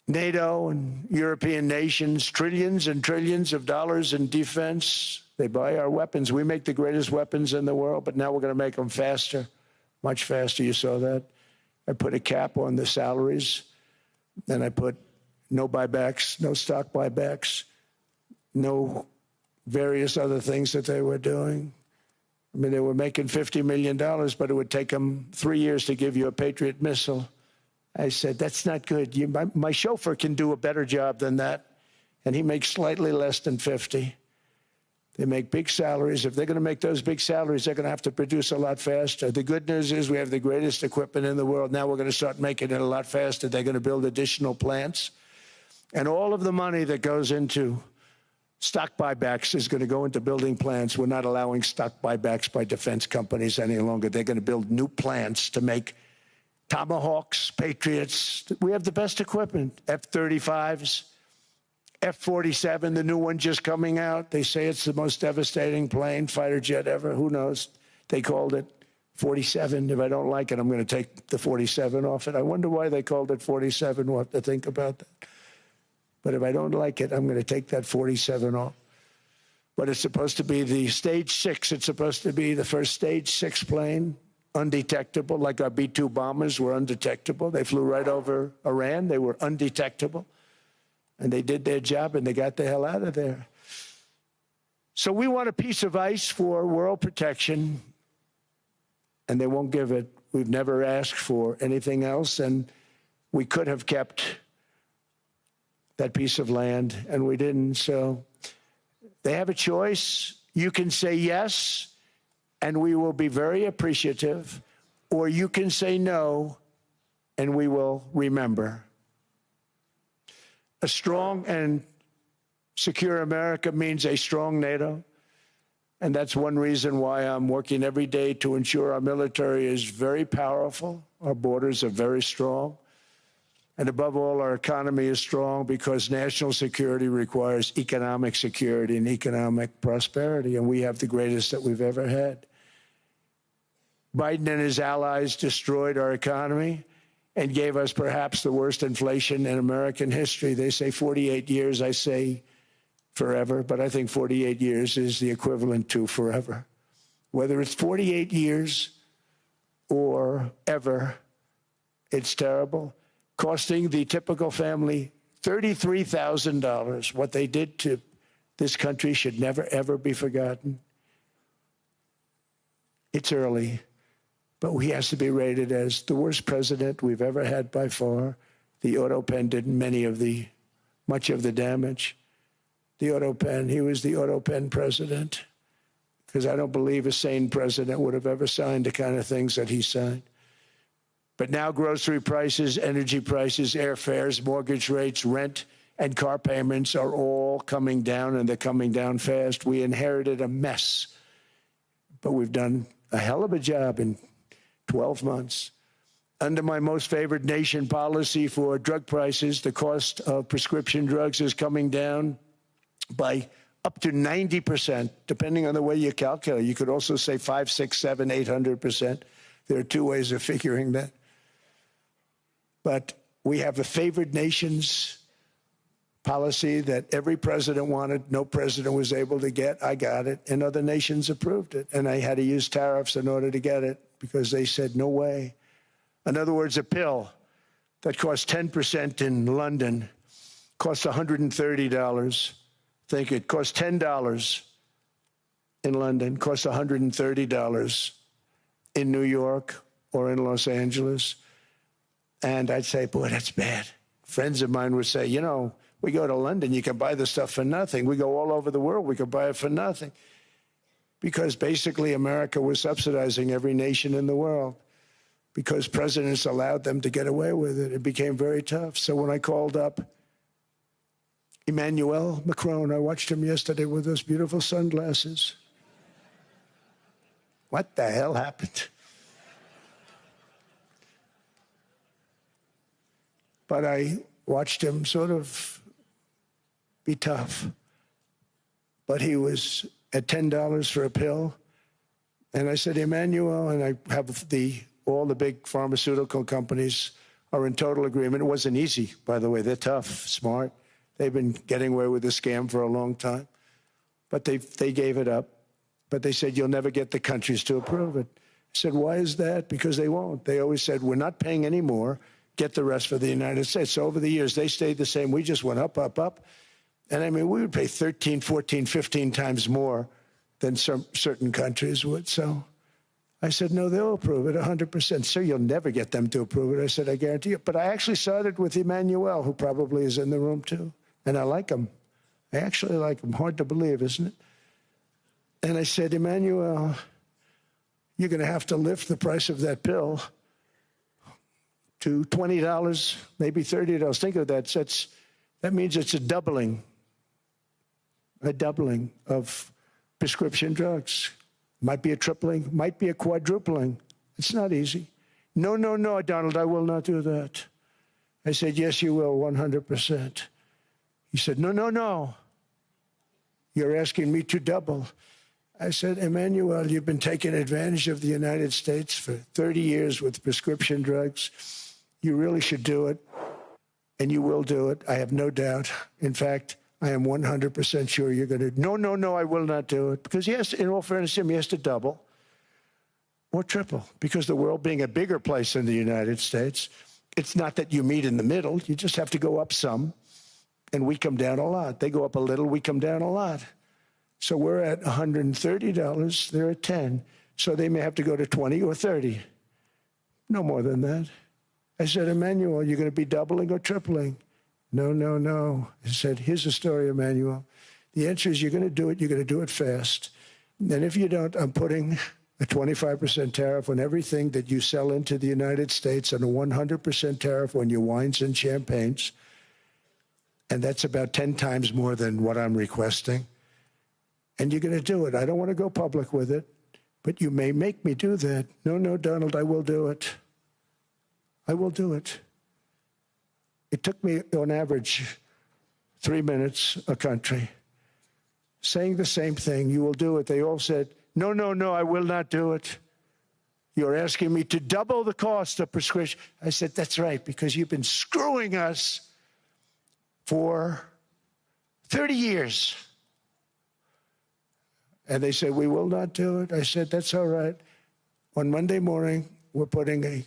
NATO and European nations trillions and trillions of dollars in defense, they buy our weapons. We make the greatest weapons in the world, but now we're going to make them faster, much faster. You saw that. I put a cap on the salaries, and I put no buybacks, no stock buybacks, no various other things that they were doing. I mean, they were making $50 million, but it would take them 3 years to give you a Patriot missile. I said, that's not good. My chauffeur can do a better job than that, and he makes slightly less than 50. They make big salaries. If they're going to make those big salaries, they're going to have to produce a lot faster. The good news is we have the greatest equipment in the world. Now we're going to start making it a lot faster. They're going to build additional plants. And all of the money that goes into stock buybacks is going to go into building plants. We're not allowing stock buybacks by defense companies any longer. They're going to build new plants to make Tomahawks, Patriots. We have the best equipment, F-35s, F-47, the new one just coming out. They say it's the most devastating plane, fighter jet ever. Who knows? They called it 47. If I don't like it, I'm going to take the 47 off it. I wonder why they called it 47. We'll have to think about that. But if I don't like it, I'm going to take that 47 off. But it's supposed to be the Stage 6. It's supposed to be the first Stage 6 plane, undetectable, like our B-2 bombers were undetectable. They flew right over Iran. They were undetectable. And they did their job, and they got the hell out of there. So we want a piece of ice for world protection, and they won't give it. We've never asked for anything else, and we could have kept that piece of land, and we didn't. So they have a choice. You can say yes, and we will be very appreciative, or you can say no, and we will remember. A strong and secure America means a strong NATO, and that's one reason why I'm working every day to ensure our military is very powerful, our borders are very strong, and above all, our economy is strong because national security requires economic security and economic prosperity, and we have the greatest that we've ever had. Biden and his allies destroyed our economy and gave us perhaps the worst inflation in American history. They say 48 years, I say forever, but I think 48 years is the equivalent to forever. Whether it's 48 years or ever, it's terrible, costing the typical family $33,000. What they did to this country should never, ever be forgotten. It's early, but he has to be rated as the worst president we've ever had by far. The auto pen did much of the damage. The auto pen, he was the auto pen president, because I don't believe a sane president would have ever signed the kind of things that he signed. But now grocery prices, energy prices, airfares, mortgage rates, rent, and car payments are all coming down, and they're coming down fast. We inherited a mess, but we've done a hell of a job in 12 months. Under my most favored nation policy for drug prices, the cost of prescription drugs is coming down by up to 90%, depending on the way you calculate. You could also say 5, 6, 7, 800%. There are two ways of figuring that. But we have a favored nations policy that every president wanted, no president was able to get. I got it, and other nations approved it. And I had to use tariffs in order to get it because they said, no way. In other words, a pill that costs 10% in London costs $130. Think it costs $10 in London, costs $130 in New York or in Los Angeles. And I'd say, boy, that's bad. Friends of mine would say, you know, we go to London, you can buy the stuff for nothing. We go all over the world, we can buy it for nothing. Because basically America was subsidizing every nation in the world because presidents allowed them to get away with it. It became very tough. So when I called up Emmanuel Macron, I watched him yesterday with those beautiful sunglasses. What the hell happened? But I watched him sort of be tough. But he was at $10 for a pill, And I said, Emmanuel, and I have all the big pharmaceutical companies are in total agreement. It wasn't easy, by the way. They're tough, smart. They've been getting away with the scam for a long time. But they gave it up. But they said, you'll never get the countries to approve it. I said, why is that? Because they won't. They always said, we're not paying any more. Get the rest for the United States. So over the years, they stayed the same. We just went up, up, up. And I mean, we would pay 13, 14, 15 times more than certain countries would. So I said, no, they'll approve it 100%. Sir, you'll never get them to approve it. I said, I guarantee you. But I actually started with Emmanuel, who probably is in the room too. And I like him. I actually like him. Hard to believe, isn't it? And I said, Emmanuel, you're going to have to lift the price of that pill to $20, maybe $30. Think of that. That means it's a doubling of prescription drugs. Might be a tripling, might be a quadrupling. It's not easy. No, no, no, Donald, I will not do that. I said, yes, you will, 100%. He said, no, no, no. You're asking me to double. I said, Emmanuel, you've been taking advantage of the United States for 30 years with prescription drugs. You really should do it, and you will do it. I have no doubt. In fact, I am 100% sure you're going to. No, no, no, I will not do it. Because, yes, in all fairness to him, he has to double or triple. Because the world being a bigger place than the United States, it's not that you meet in the middle. You just have to go up some, and we come down a lot. They go up a little, we come down a lot. So we're at $130, they're at 10. So they may have to go to 20 or 30. No more than that. I said, Emmanuel, you're going to be doubling or tripling? No, no, no. I said, here's the story, Emmanuel. The answer is you're going to do it. You're going to do it fast. And if you don't, I'm putting a 25% tariff on everything that you sell into the United States and a 100% tariff on your wines and champagnes. And that's about 10 times more than what I'm requesting. And you're going to do it. I don't want to go public with it, but you may make me do that. No, no, Donald, I will do it. I will do it. It took me, on average, 3 minutes a country, saying the same thing. You will do it. They all said, no, no, no, I will not do it. You're asking me to double the cost of prescription. I said, that's right, because you've been screwing us for 30 years. And they said, we will not do it. I said, that's all right. On Monday morning, we're putting a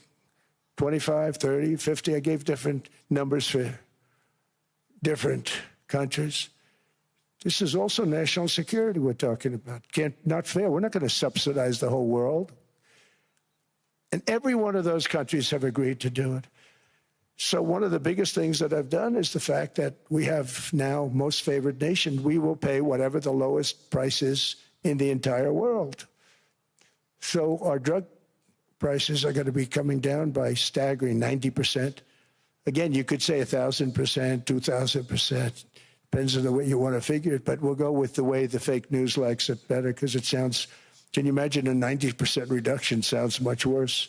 25, 30, 50. I gave different numbers for different countries. This is also national security we're talking about. Not fair. We're not going to subsidize the whole world. And every one of those countries have agreed to do it. So one of the biggest things that I've done is the fact that we have now most favored nation. We will pay whatever the lowest price is in the entire world. So our drug prices are going to be coming down by staggering 90%. Again, you could say 1,000%, 2,000%. Depends on the way you want to figure it, but we'll go with the way the fake news likes it better because it sounds, can you imagine a 90% reduction sounds much worse.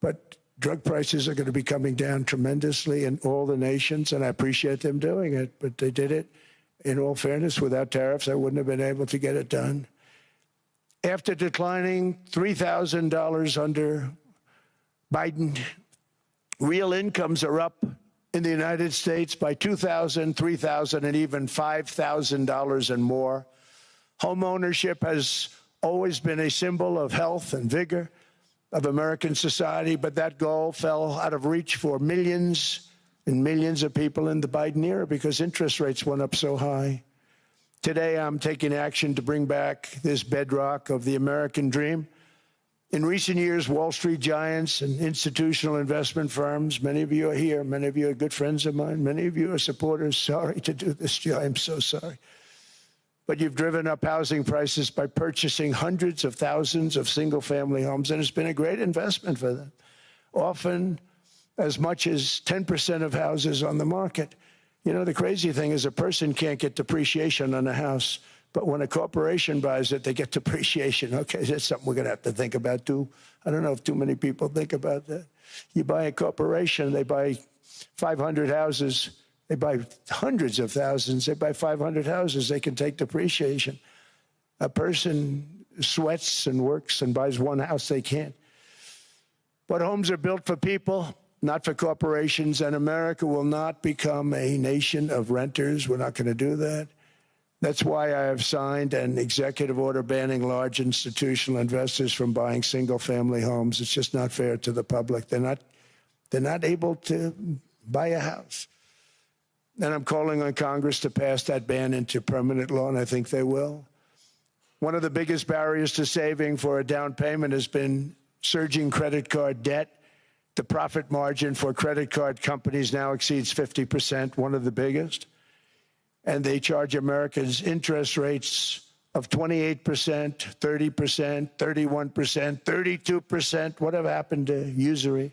But drug prices are going to be coming down tremendously in all the nations, and I appreciate them doing it, but they did it. In all fairness, without tariffs, I wouldn't have been able to get it done. After declining $3,000 under Biden, real incomes are up in the United States by $2,000, $3,000, and even $5,000 and more. Home ownership has always been a symbol of health and vigor of American society, but that goal fell out of reach for millions and millions of people in the Biden era because interest rates went up so high. Today, I'm taking action to bring back this bedrock of the American dream. In recent years, Wall Street giants and institutional investment firms, many of you are here, many of you are good friends of mine, many of you are supporters. Sorry to do this to you, I'm so sorry. But you've driven up housing prices by purchasing hundreds of thousands of single-family homes, and it's been a great investment for them. Often as much as 10% of houses on the market. You know, the crazy thing is a person can't get depreciation on a house, but when a corporation buys it, they get depreciation. Okay, that's something we're going to have to think about, too. I don't know if too many people think about that. You buy a corporation, they buy 500 houses. They buy hundreds of thousands. They buy 500 houses. They can take depreciation. A person sweats and works and buys one house they can't. But homes are built for people, not for corporations, and America will not become a nation of renters. We're not going to do that. That's why I have signed an executive order banning large institutional investors from buying single-family homes. It's just not fair to the public. They're not able to buy a house. And I'm calling on Congress to pass that ban into permanent law, and I think they will. One of the biggest barriers to saving for a down payment has been surging credit card debt. The profit margin for credit card companies now exceeds 50%, one of the biggest. And they charge Americans interest rates of 28%, 30%, 31%, 32%. Whatever happened to usury?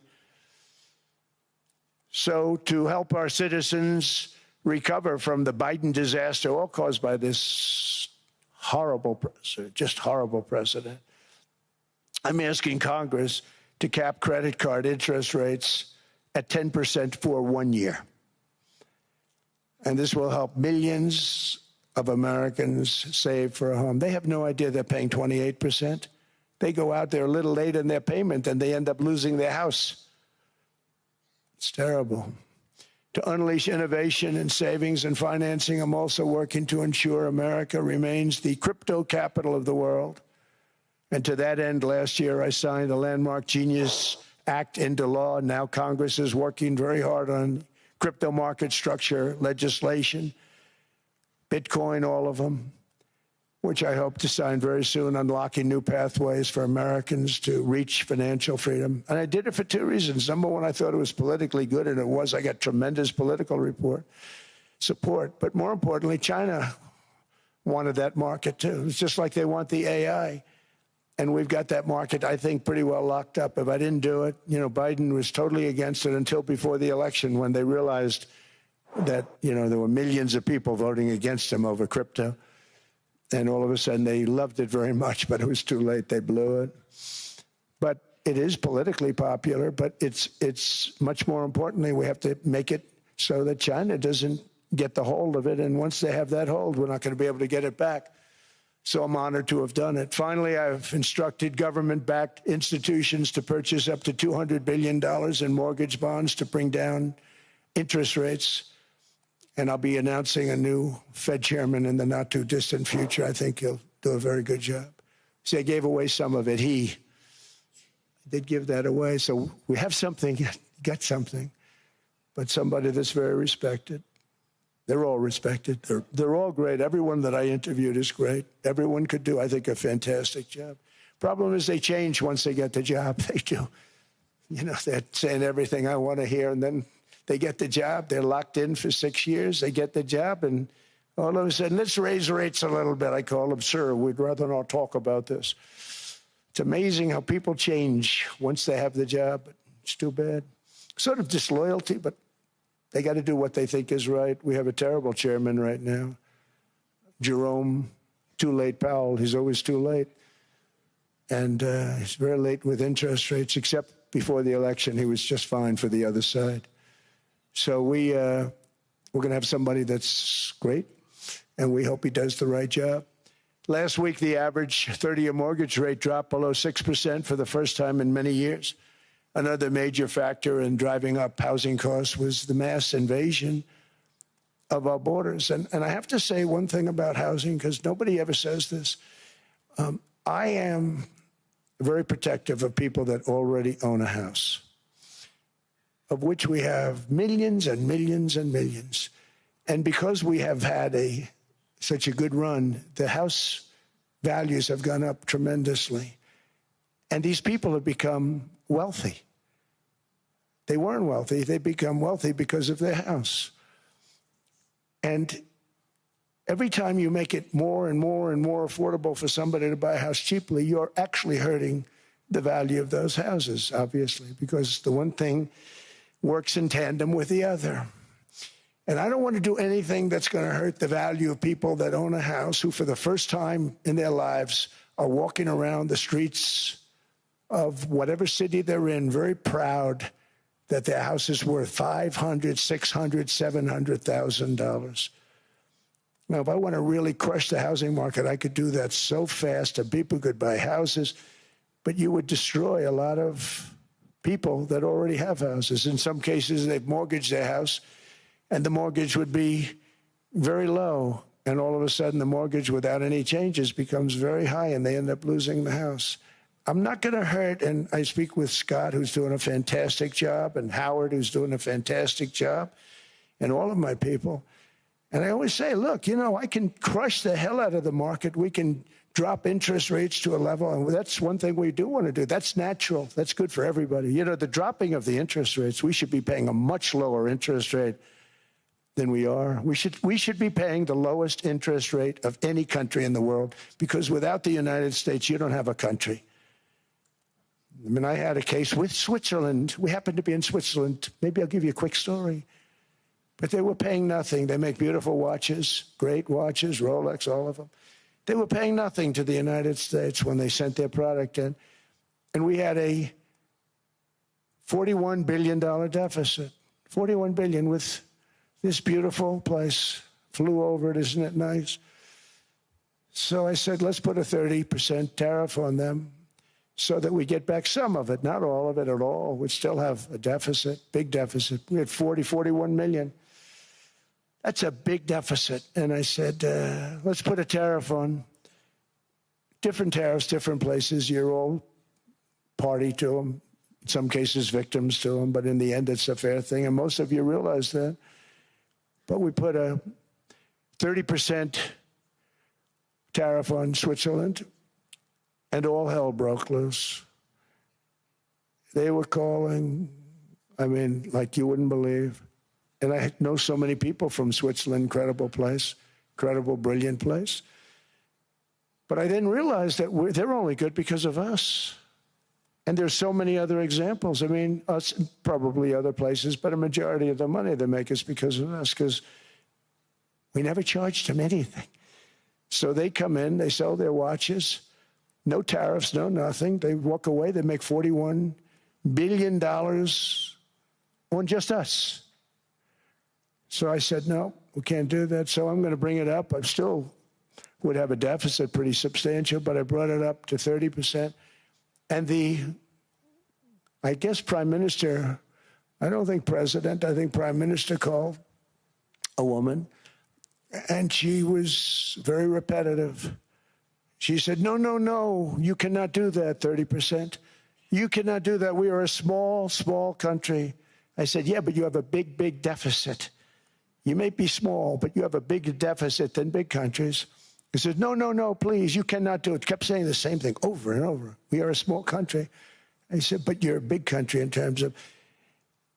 So to help our citizens recover from the Biden disaster, all caused by this horrible precedent, I'm asking Congress to cap credit card interest rates at 10% for 1 year. And this will help millions of Americans save for a home. They have no idea they're paying 28%. They go out there a little late in their payment and they end up losing their house. It's terrible. To unleash innovation in savings and financing, I'm also working to ensure America remains the crypto capital of the world. And to that end, last year, I signed the landmark Genius Act into law. Now Congress is working very hard on crypto market structure legislation, Bitcoin, all of them, which I hope to sign very soon, unlocking new pathways for Americans to reach financial freedom. And I did it for two reasons. Number one, I thought it was politically good, and it was. I got tremendous political support. But more importantly, China wanted that market too. It's just like they want the AI. And we've got that market, I think, pretty well locked up. If I didn't do it, Biden was totally against it until before the election when they realized that, there were millions of people voting against him over crypto. And all of a sudden, they loved it very much, but it was too late. They blew it. But it is politically popular, but it's much more importantly, we have to make it so that China doesn't get the hold of it. And once they have that hold, we're not going to be able to get it back. So I'm honored to have done it. Finally, I've instructed government-backed institutions to purchase up to $200 billion in mortgage bonds to bring down interest rates. And I'll be announcing a new Fed chairman in the not-too-distant future. I think he'll do a very good job. See, I gave away some of it. He did give that away. So we have something, got something, but somebody that's very respected. They're all respected. They're all great. Everyone that I interviewed is great. Everyone could do, I think, a fantastic job. Problem is they change once they get the job. They do. They're saying everything I want to hear, and then they get the job. They're locked in for 6 years. They get the job, and all of a sudden, let's raise rates a little bit. I call them, sir, we'd rather not talk about this. It's amazing how people change once they have the job. But it's too bad. Sort of disloyalty, but they got to do what they think is right. We have a terrible chairman right now, Jerome Too Late Powell. He's always too late. And he's very late with interest rates, except before the election, he was just fine for the other side. So we're going to have somebody that's great, and we hope he does the right job. Last week, the average 30-year mortgage rate dropped below 6% for the first time in many years. Another major factor in driving up housing costs was the mass invasion of our borders. And I have to say one thing about housing, because nobody ever says this. I am very protective of people that already own a house, of which we have millions and millions and millions. And because we have had such a good run, the house values have gone up tremendously. And these people have become wealthy. They weren't wealthy. They become wealthy because of their house. And every time you make it more and more and more affordable for somebody to buy a house cheaply, you're actually hurting the value of those houses, obviously, because the one thing works in tandem with the other. And I don't want to do anything that's going to hurt the value of people that own a house who, for the first time in their lives, are walking around the streets of whatever city they're in, very proud that their house is worth $500,000, $600,000, $700,000. Now, if I want to really crush the housing market, I could do that so fast and people could buy houses, but you would destroy a lot of people that already have houses. In some cases, they've mortgaged their house, and the mortgage would be very low. And all of a sudden, the mortgage without any changes becomes very high, and they end up losing the house. I'm not going to hurt, and I speak with Scott, who's doing a fantastic job, and Howard, who's doing a fantastic job, and all of my people. And I always say, look, you know, I can crush the hell out of the market. We can drop interest rates to a level, and that's one thing we do want to do. That's natural. That's good for everybody. You know, the dropping of the interest rates, we should be paying a much lower interest rate than we are. We should be paying the lowest interest rate of any country in the world, because without the United States, you don't have a country. I mean, I had a case with Switzerland. We happened to be in Switzerland. Maybe I'll give you a quick story. But they were paying nothing. They make beautiful watches, great watches, Rolex, all of them. They were paying nothing to the United States when they sent their product in. And we had a $41 billion deficit. $41 billion with this beautiful place. Flew over it, isn't it nice? So I said, let's put a 30% tariff on them so that we get back some of it, not all of it at all. We'd still have a deficit, big deficit. We had 41 million. That's a big deficit. And I said, let's put a tariff on. Different tariffs, different places. You're all party to them. In some cases, victims to them. But in the end, it's a fair thing. And most of you realize that. But we put a 30% tariff on Switzerland, and all hell broke loose. They were calling, I mean, like you wouldn't believe. And I know so many people from Switzerland, incredible place, incredible, brilliant place. But I didn't realize that they're only good because of us. And there's so many other examples. I mean, us, probably other places, but a majority of the money they make is because of us, because we never charged them anything. So they come in, they sell their watches, no tariffs, no nothing. They walk away, they make $41 billion on just us. So I said, no, we can't do that. So I'm going to bring it up. I still would have a deficit pretty substantial, but I brought it up to 30%. And I guess Prime Minister, I don't think President, I think Prime Minister called a woman, and she was very repetitive. She said, no, no, no, you cannot do that, 30%. You cannot do that. We are a small, small country. I said, yeah, but you have a big, big deficit. You may be small, but you have a bigger deficit than big countries. He said, no, no, no, please, you cannot do it. Kept saying the same thing over and over. We are a small country. I said, but you're a big country in terms of...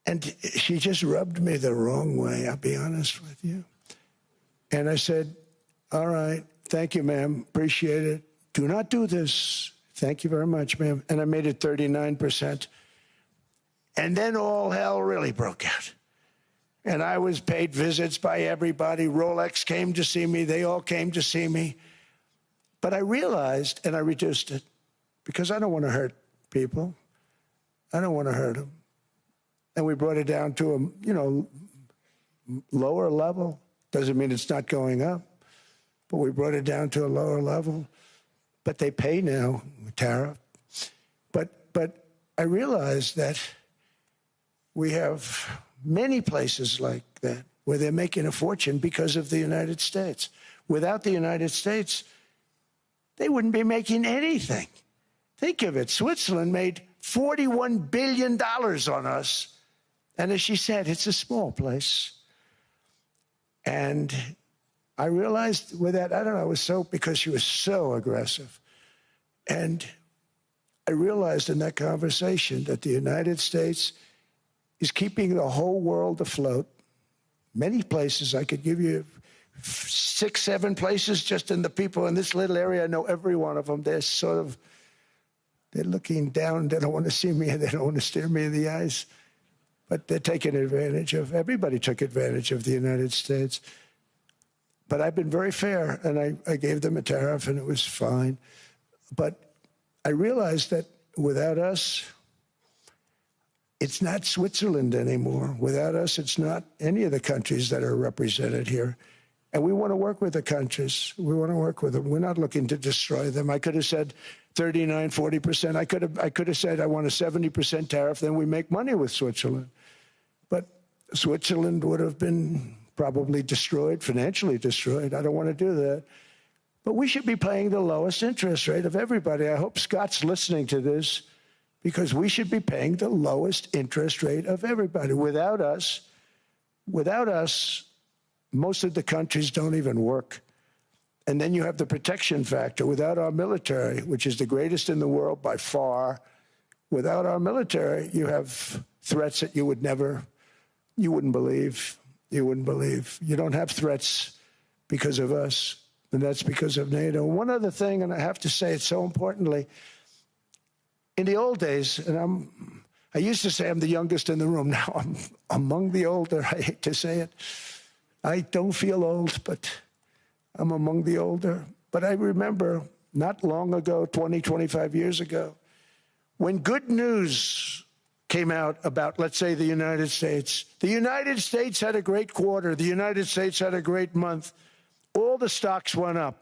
And she just rubbed me the wrong way, I'll be honest with you. And I said, all right, thank you, ma'am, appreciate it. Do not do this. Thank you very much, ma'am. And I made it 39%. And then all hell really broke out. And I was paid visits by everybody. Rolex came to see me. They all came to see me. But I realized, and I reduced it, because I don't want to hurt people. I don't want to hurt them. And we brought it down to a, lower level. Doesn't mean it's not going up. But we brought it down to a lower level. But they pay now, tariff. But I realized that we have many places like that where they're making a fortune because of the United States. Without the United States, they wouldn't be making anything. Think of it. Switzerland made $41 billion on us. And as she said, it's a small place. And I realized with that, I don't know, it was so, because she was so aggressive. And I realized in that conversation that the United States is keeping the whole world afloat. Many places, I could give you 6, 7 places just in the people in this little area. I know every one of them. They're sort of, they're looking down. They don't want to see me. They don't want to stare me in the eyes. But they're taking advantage of, everybody took advantage of the United States. But I've been very fair, and I gave them a tariff, and it was fine. But I realized that without us, it's not Switzerland anymore. Without us, it's not any of the countries that are represented here. And we want to work with the countries. We want to work with them. We're not looking to destroy them. I could have said 39, 40%. I could have said I want a 70% tariff, then we make money with Switzerland. But Switzerland would have been probably destroyed, financially destroyed. I don't want to do that. But we should be paying the lowest interest rate of everybody. I hope Scott's listening to this, because we should be paying the lowest interest rate of everybody. Without us, most of the countries don't even work. And then you have the protection factor. Without our military, which is the greatest in the world by far, without our military, you have threats that you wouldn't believe. You wouldn't believe. You don't have threats because of us, and that's because of NATO. One other thing, and I have to say it so importantly, in the old days, and I used to say I'm the youngest in the room. Now I'm among the older. I hate to say it. I don't feel old, but I'm among the older. But I remember not long ago, 20, 25 years ago, when good news came out about, let's say, the United States. The United States had a great quarter. The United States had a great month. All the stocks went up.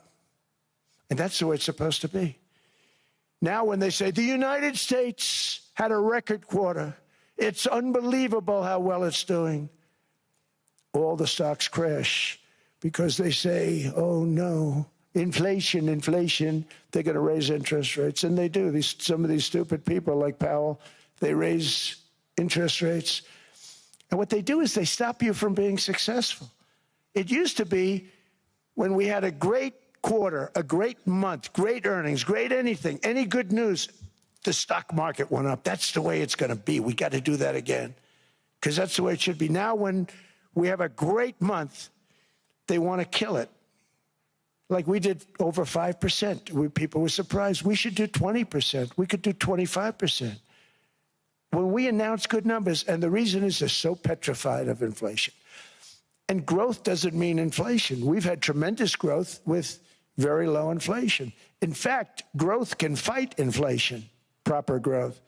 And that's the way it's supposed to be. Now when they say the United States had a record quarter, it's unbelievable how well it's doing, all the stocks crash because they say, oh no, inflation, they're going to raise interest rates. And they do. Some of these stupid people like Powell, they raise interest rates. And what they do is they stop you from being successful. It used to be when we had a great quarter, a great month, great earnings, great anything, any good news, the stock market went up. That's the way it's going to be. We got to do that again because that's the way it should be. Now when we have a great month, they want to kill it. Like we did over 5%. People were surprised. We should do 20%. We could do 25%. When we announce good numbers, and the reason is they're so petrified of inflation. And growth doesn't mean inflation. We've had tremendous growth with very low inflation. In fact, growth can fight inflation, proper growth.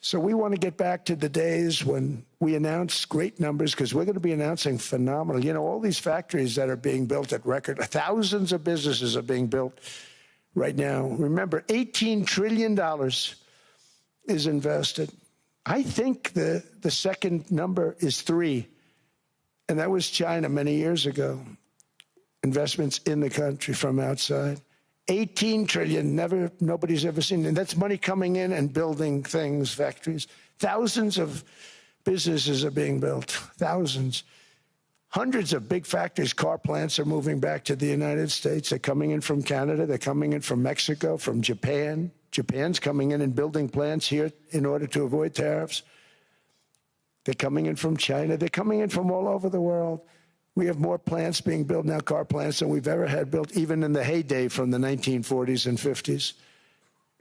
So we want to get back to the days when we announce great numbers, because we're going to be announcing phenomenal. You know, all these factories that are being built at record, thousands of businesses are being built right now. Remember, $18 trillion is invested. I think the second number is 3, and that was China many years ago. Investments in the country from outside. 18 trillion, nobody's ever seen. And that's money coming in and building things, factories. Thousands of businesses are being built, thousands. Hundreds of big factories, car plants are moving back to the United States. They're coming in from Canada. They're coming in from Mexico, from Japan. Japan's coming in and building plants here in order to avoid tariffs. They're coming in from China. They're coming in from all over the world. We have more plants being built now, car plants, than we've ever had built, even in the heyday from the 1940s and 50s.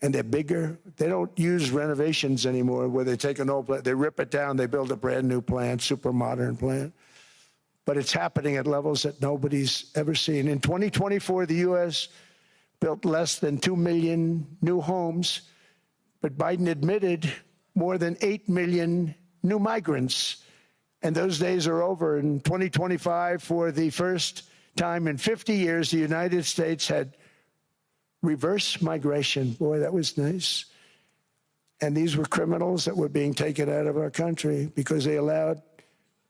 And they're bigger. They don't use renovations anymore where they take an old plant, they rip it down, they build a brand new plant, super modern plant. But it's happening at levels that nobody's ever seen. In 2024, the U.S. built less than 2 million new homes, but Biden admitted more than 8 million new migrants. And those days are over. In 2025, for the first time in 50 years, the United States had reverse migration. Boy, that was nice. And these were criminals that were being taken out of our country because they allowed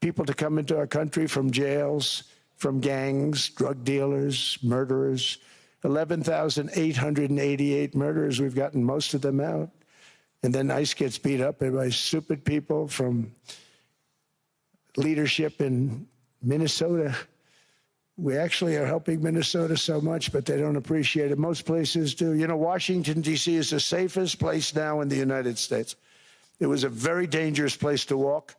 people to come into our country from jails, from gangs, drug dealers, murderers. 11,888 murderers. We've gotten most of them out. And then ICE gets beat up by stupid people from leadership in Minnesota. We actually are helping Minnesota so much, but they don't appreciate it. Most places do. You know, Washington, D.C. is the safest place now in the United States. It was a very dangerous place to walk,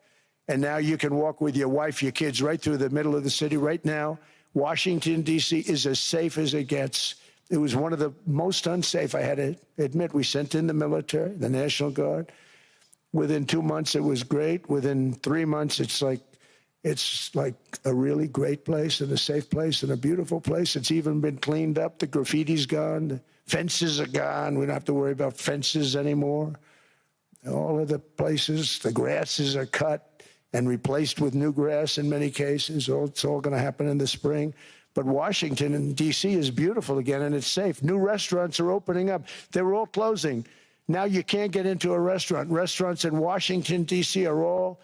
and now you can walk with your wife, your kids, right through the middle of the city. Right now, Washington, D.C. is as safe as it gets. It was one of the most unsafe. I had to admit, we sent in the military, the National Guard. Within 2 months, it was great. Within 3 months, it's like a really great place and a safe place and a beautiful place. It's even been cleaned up. The graffiti's gone. The fences are gone. We don't have to worry about fences anymore. All of the places, the grasses are cut. and replaced with new grass in many cases. It's all going to happen in the spring. But Washington and D.C. is beautiful again, and it's safe. New restaurants are opening up. They were all closing. Now you can't get into a restaurant. Restaurants in Washington, D.C. are all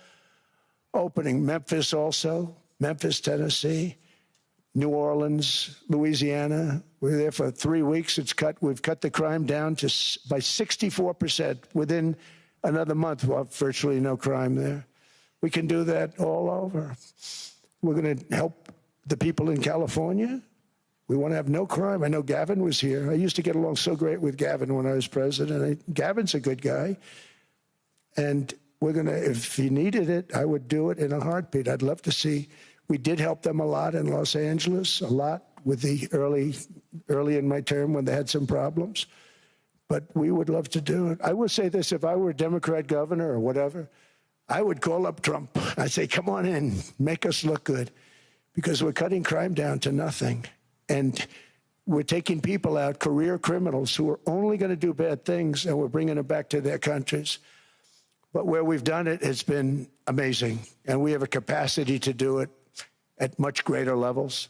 opening. Memphis also, Memphis, Tennessee, New Orleans, Louisiana. We're there for 3 weeks. We've cut the crime down by 64%. Within another month, we'll have virtually no crime there. We can do that all over. We're going to help the people in California. We want to have no crime. I know Gavin was here. I used to get along so great with Gavin when I was president. Gavin's a good guy. And we're going to, if he needed it, I would do it in a heartbeat. I'd love to see. We did help them a lot in Los Angeles, a lot with the early in my term when they had some problems. But we would love to do it. I will say this, if I were a Democrat governor or whatever, I would call up Trump. I'd say, come on in, make us look good, because we're cutting crime down to nothing. And we're taking people out, career criminals who are only going to do bad things, and we're bringing them back to their countries. But where we've done it, it's been amazing. And we have a capacity to do it at much greater levels.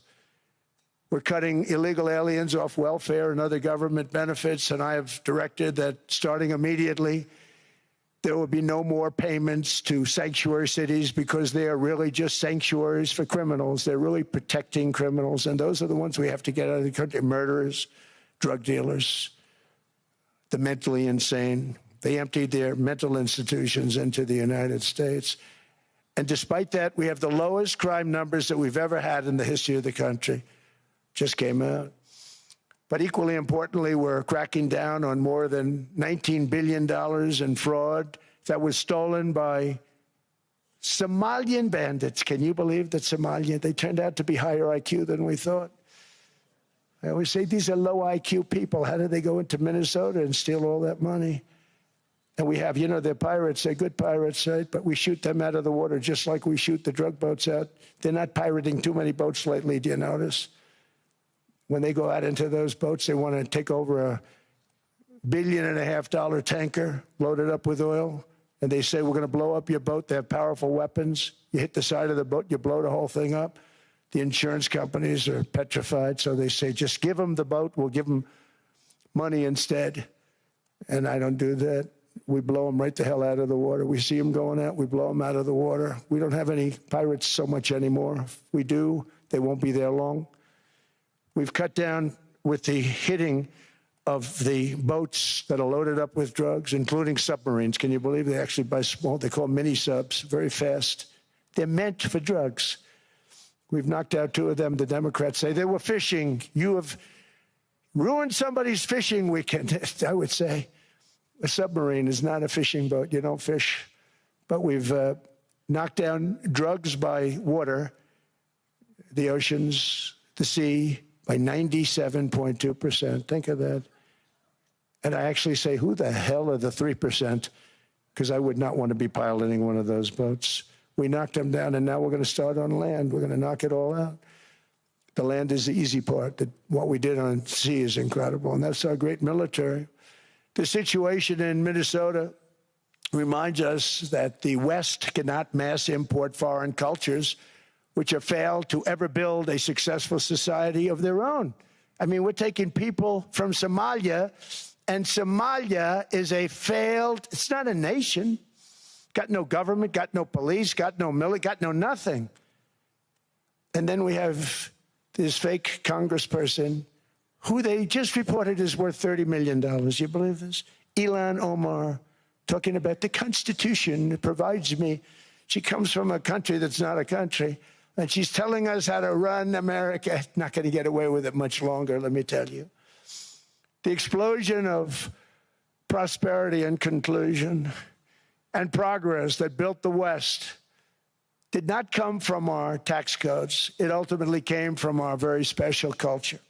We're cutting illegal aliens off welfare and other government benefits, and I have directed that starting immediately, there will be no more payments to sanctuary cities, because they are really just sanctuaries for criminals. They're really protecting criminals, and those are the ones we have to get out of the country. Murderers, drug dealers, the mentally insane. They emptied their mental institutions into the United States. And despite that, we have the lowest crime numbers that we've ever had in the history of the country. Just came out. But equally importantly, we're cracking down on more than $19 billion in fraud that was stolen by Somalian bandits. Can you believe that Somalian? They turned out to be higher IQ than we thought. I always say these are low IQ people. How did they go into Minnesota and steal all that money? And we have, they're pirates. They're good pirates, right? But we shoot them out of the water just like we shoot the drug boats out. They're not pirating too many boats lately, do you notice? When they go out into those boats, they want to take over $1.5 billion tanker loaded up with oil, and they say, we're going to blow up your boat. They have powerful weapons. You hit the side of the boat, you blow the whole thing up. The insurance companies are petrified, so they say, just give them the boat. We'll give them money instead. And I don't do that. We blow them right the hell out of the water. We see them going out, we blow them out of the water. We don't have any pirates so much anymore. If we do, they won't be there long. We've cut down with the hitting of the boats that are loaded up with drugs, including submarines. Can you believe they actually buy small, they call mini subs, very fast. They're meant for drugs. We've knocked out 2 of them. The Democrats say they were fishing. You have ruined somebody's fishing weekend, I would say. A submarine is not a fishing boat. You don't fish. But we've knocked down drugs by water, the oceans, the sea, by 97.2%. Think of that. And I actually say, who the hell are the 3%? Because I would not want to be piloting one of those boats. We knocked them down, and now we're going to start on land. We're going to knock it all out. The land is the easy part. What we did on sea is incredible, and that's our great military. The situation in Minnesota reminds us that the West cannot mass import foreign cultures which have failed to ever build a successful society of their own. I mean, we're taking people from Somalia, and Somalia is a failed, it's not a nation. Got no government, got no police, got no military, got no nothing. And then we have this fake congressperson who they just reported is worth $30 million. You believe this? Ilhan Omar, talking about the Constitution that provides me. She comes from a country that's not a country, and she's telling us how to run America. Not going to get away with it much longer, let me tell you. The explosion of prosperity and conclusion and progress that built the West did not come from our tax codes. It ultimately came from our very special culture.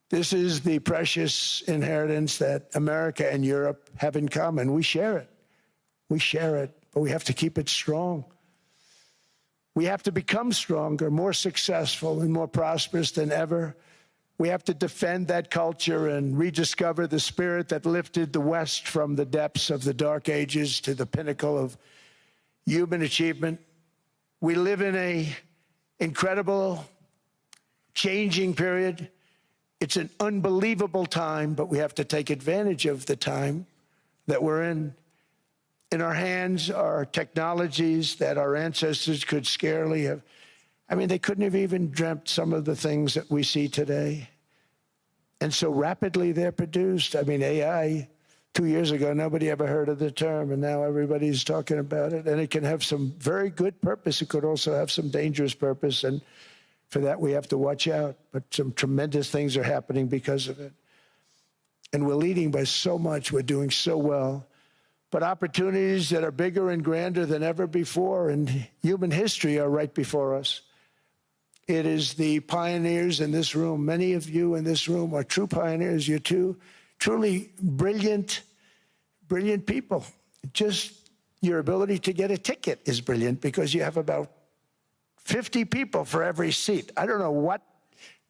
This is the precious inheritance that America and Europe have in common. We share it. We share it, but we have to keep it strong. We have to become stronger, more successful, and more prosperous than ever. We have to defend that culture and rediscover the spirit that lifted the West from the depths of the Dark Ages to the pinnacle of human achievement. We live in an incredible, changing period. It's an unbelievable time, but we have to take advantage of the time that we're in. In our hands are technologies that our ancestors could scarcely have. I mean, they couldn't have even dreamt some of the things that we see today. And so rapidly they're produced. I mean, AI, 2 years ago, nobody ever heard of the term, and now everybody's talking about it. And it can have some very good purpose. It could also have some dangerous purpose, and for that we have to watch out. But some tremendous things are happening because of it. And we're leading by so much. We're doing so well. But opportunities that are bigger and grander than ever before in human history are right before us. It is the pioneers in this room. Many of you in this room are true pioneers. You're truly brilliant people. Just your ability to get a ticket is brilliant because you have about 50 people for every seat. I don't know what.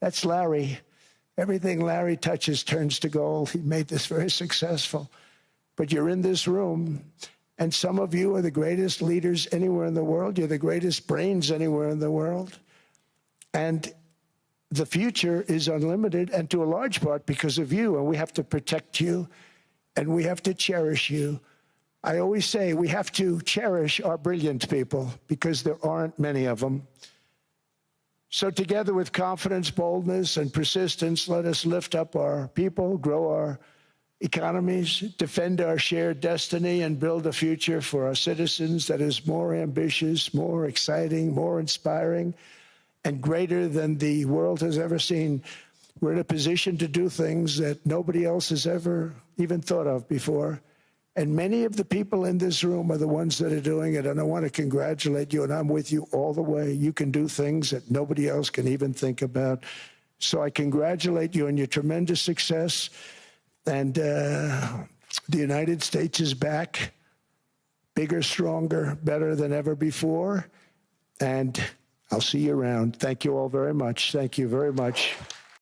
That's Larry. Everything Larry touches turns to gold. He made this very successful. But you're in this room, and some of you are the greatest leaders anywhere in the world. You're the greatest brains anywhere in the world. And the future is unlimited, and to a large part because of you, and we have to protect you, and we have to cherish you. I always say we have to cherish our brilliant people because there aren't many of them. So together with confidence, boldness, and persistence, let us lift up our people, grow our economies, defend our shared destiny, and build a future for our citizens that is more ambitious, more exciting, more inspiring, and greater than the world has ever seen. We're in a position to do things that nobody else has ever even thought of before. And many of the people in this room are the ones that are doing it. And I want to congratulate you, and I'm with you all the way. You can do things that nobody else can even think about. So I congratulate you on your tremendous success. And the United States is back, bigger, stronger, better than ever before. And I'll see you around. Thank you all very much. Thank you very much.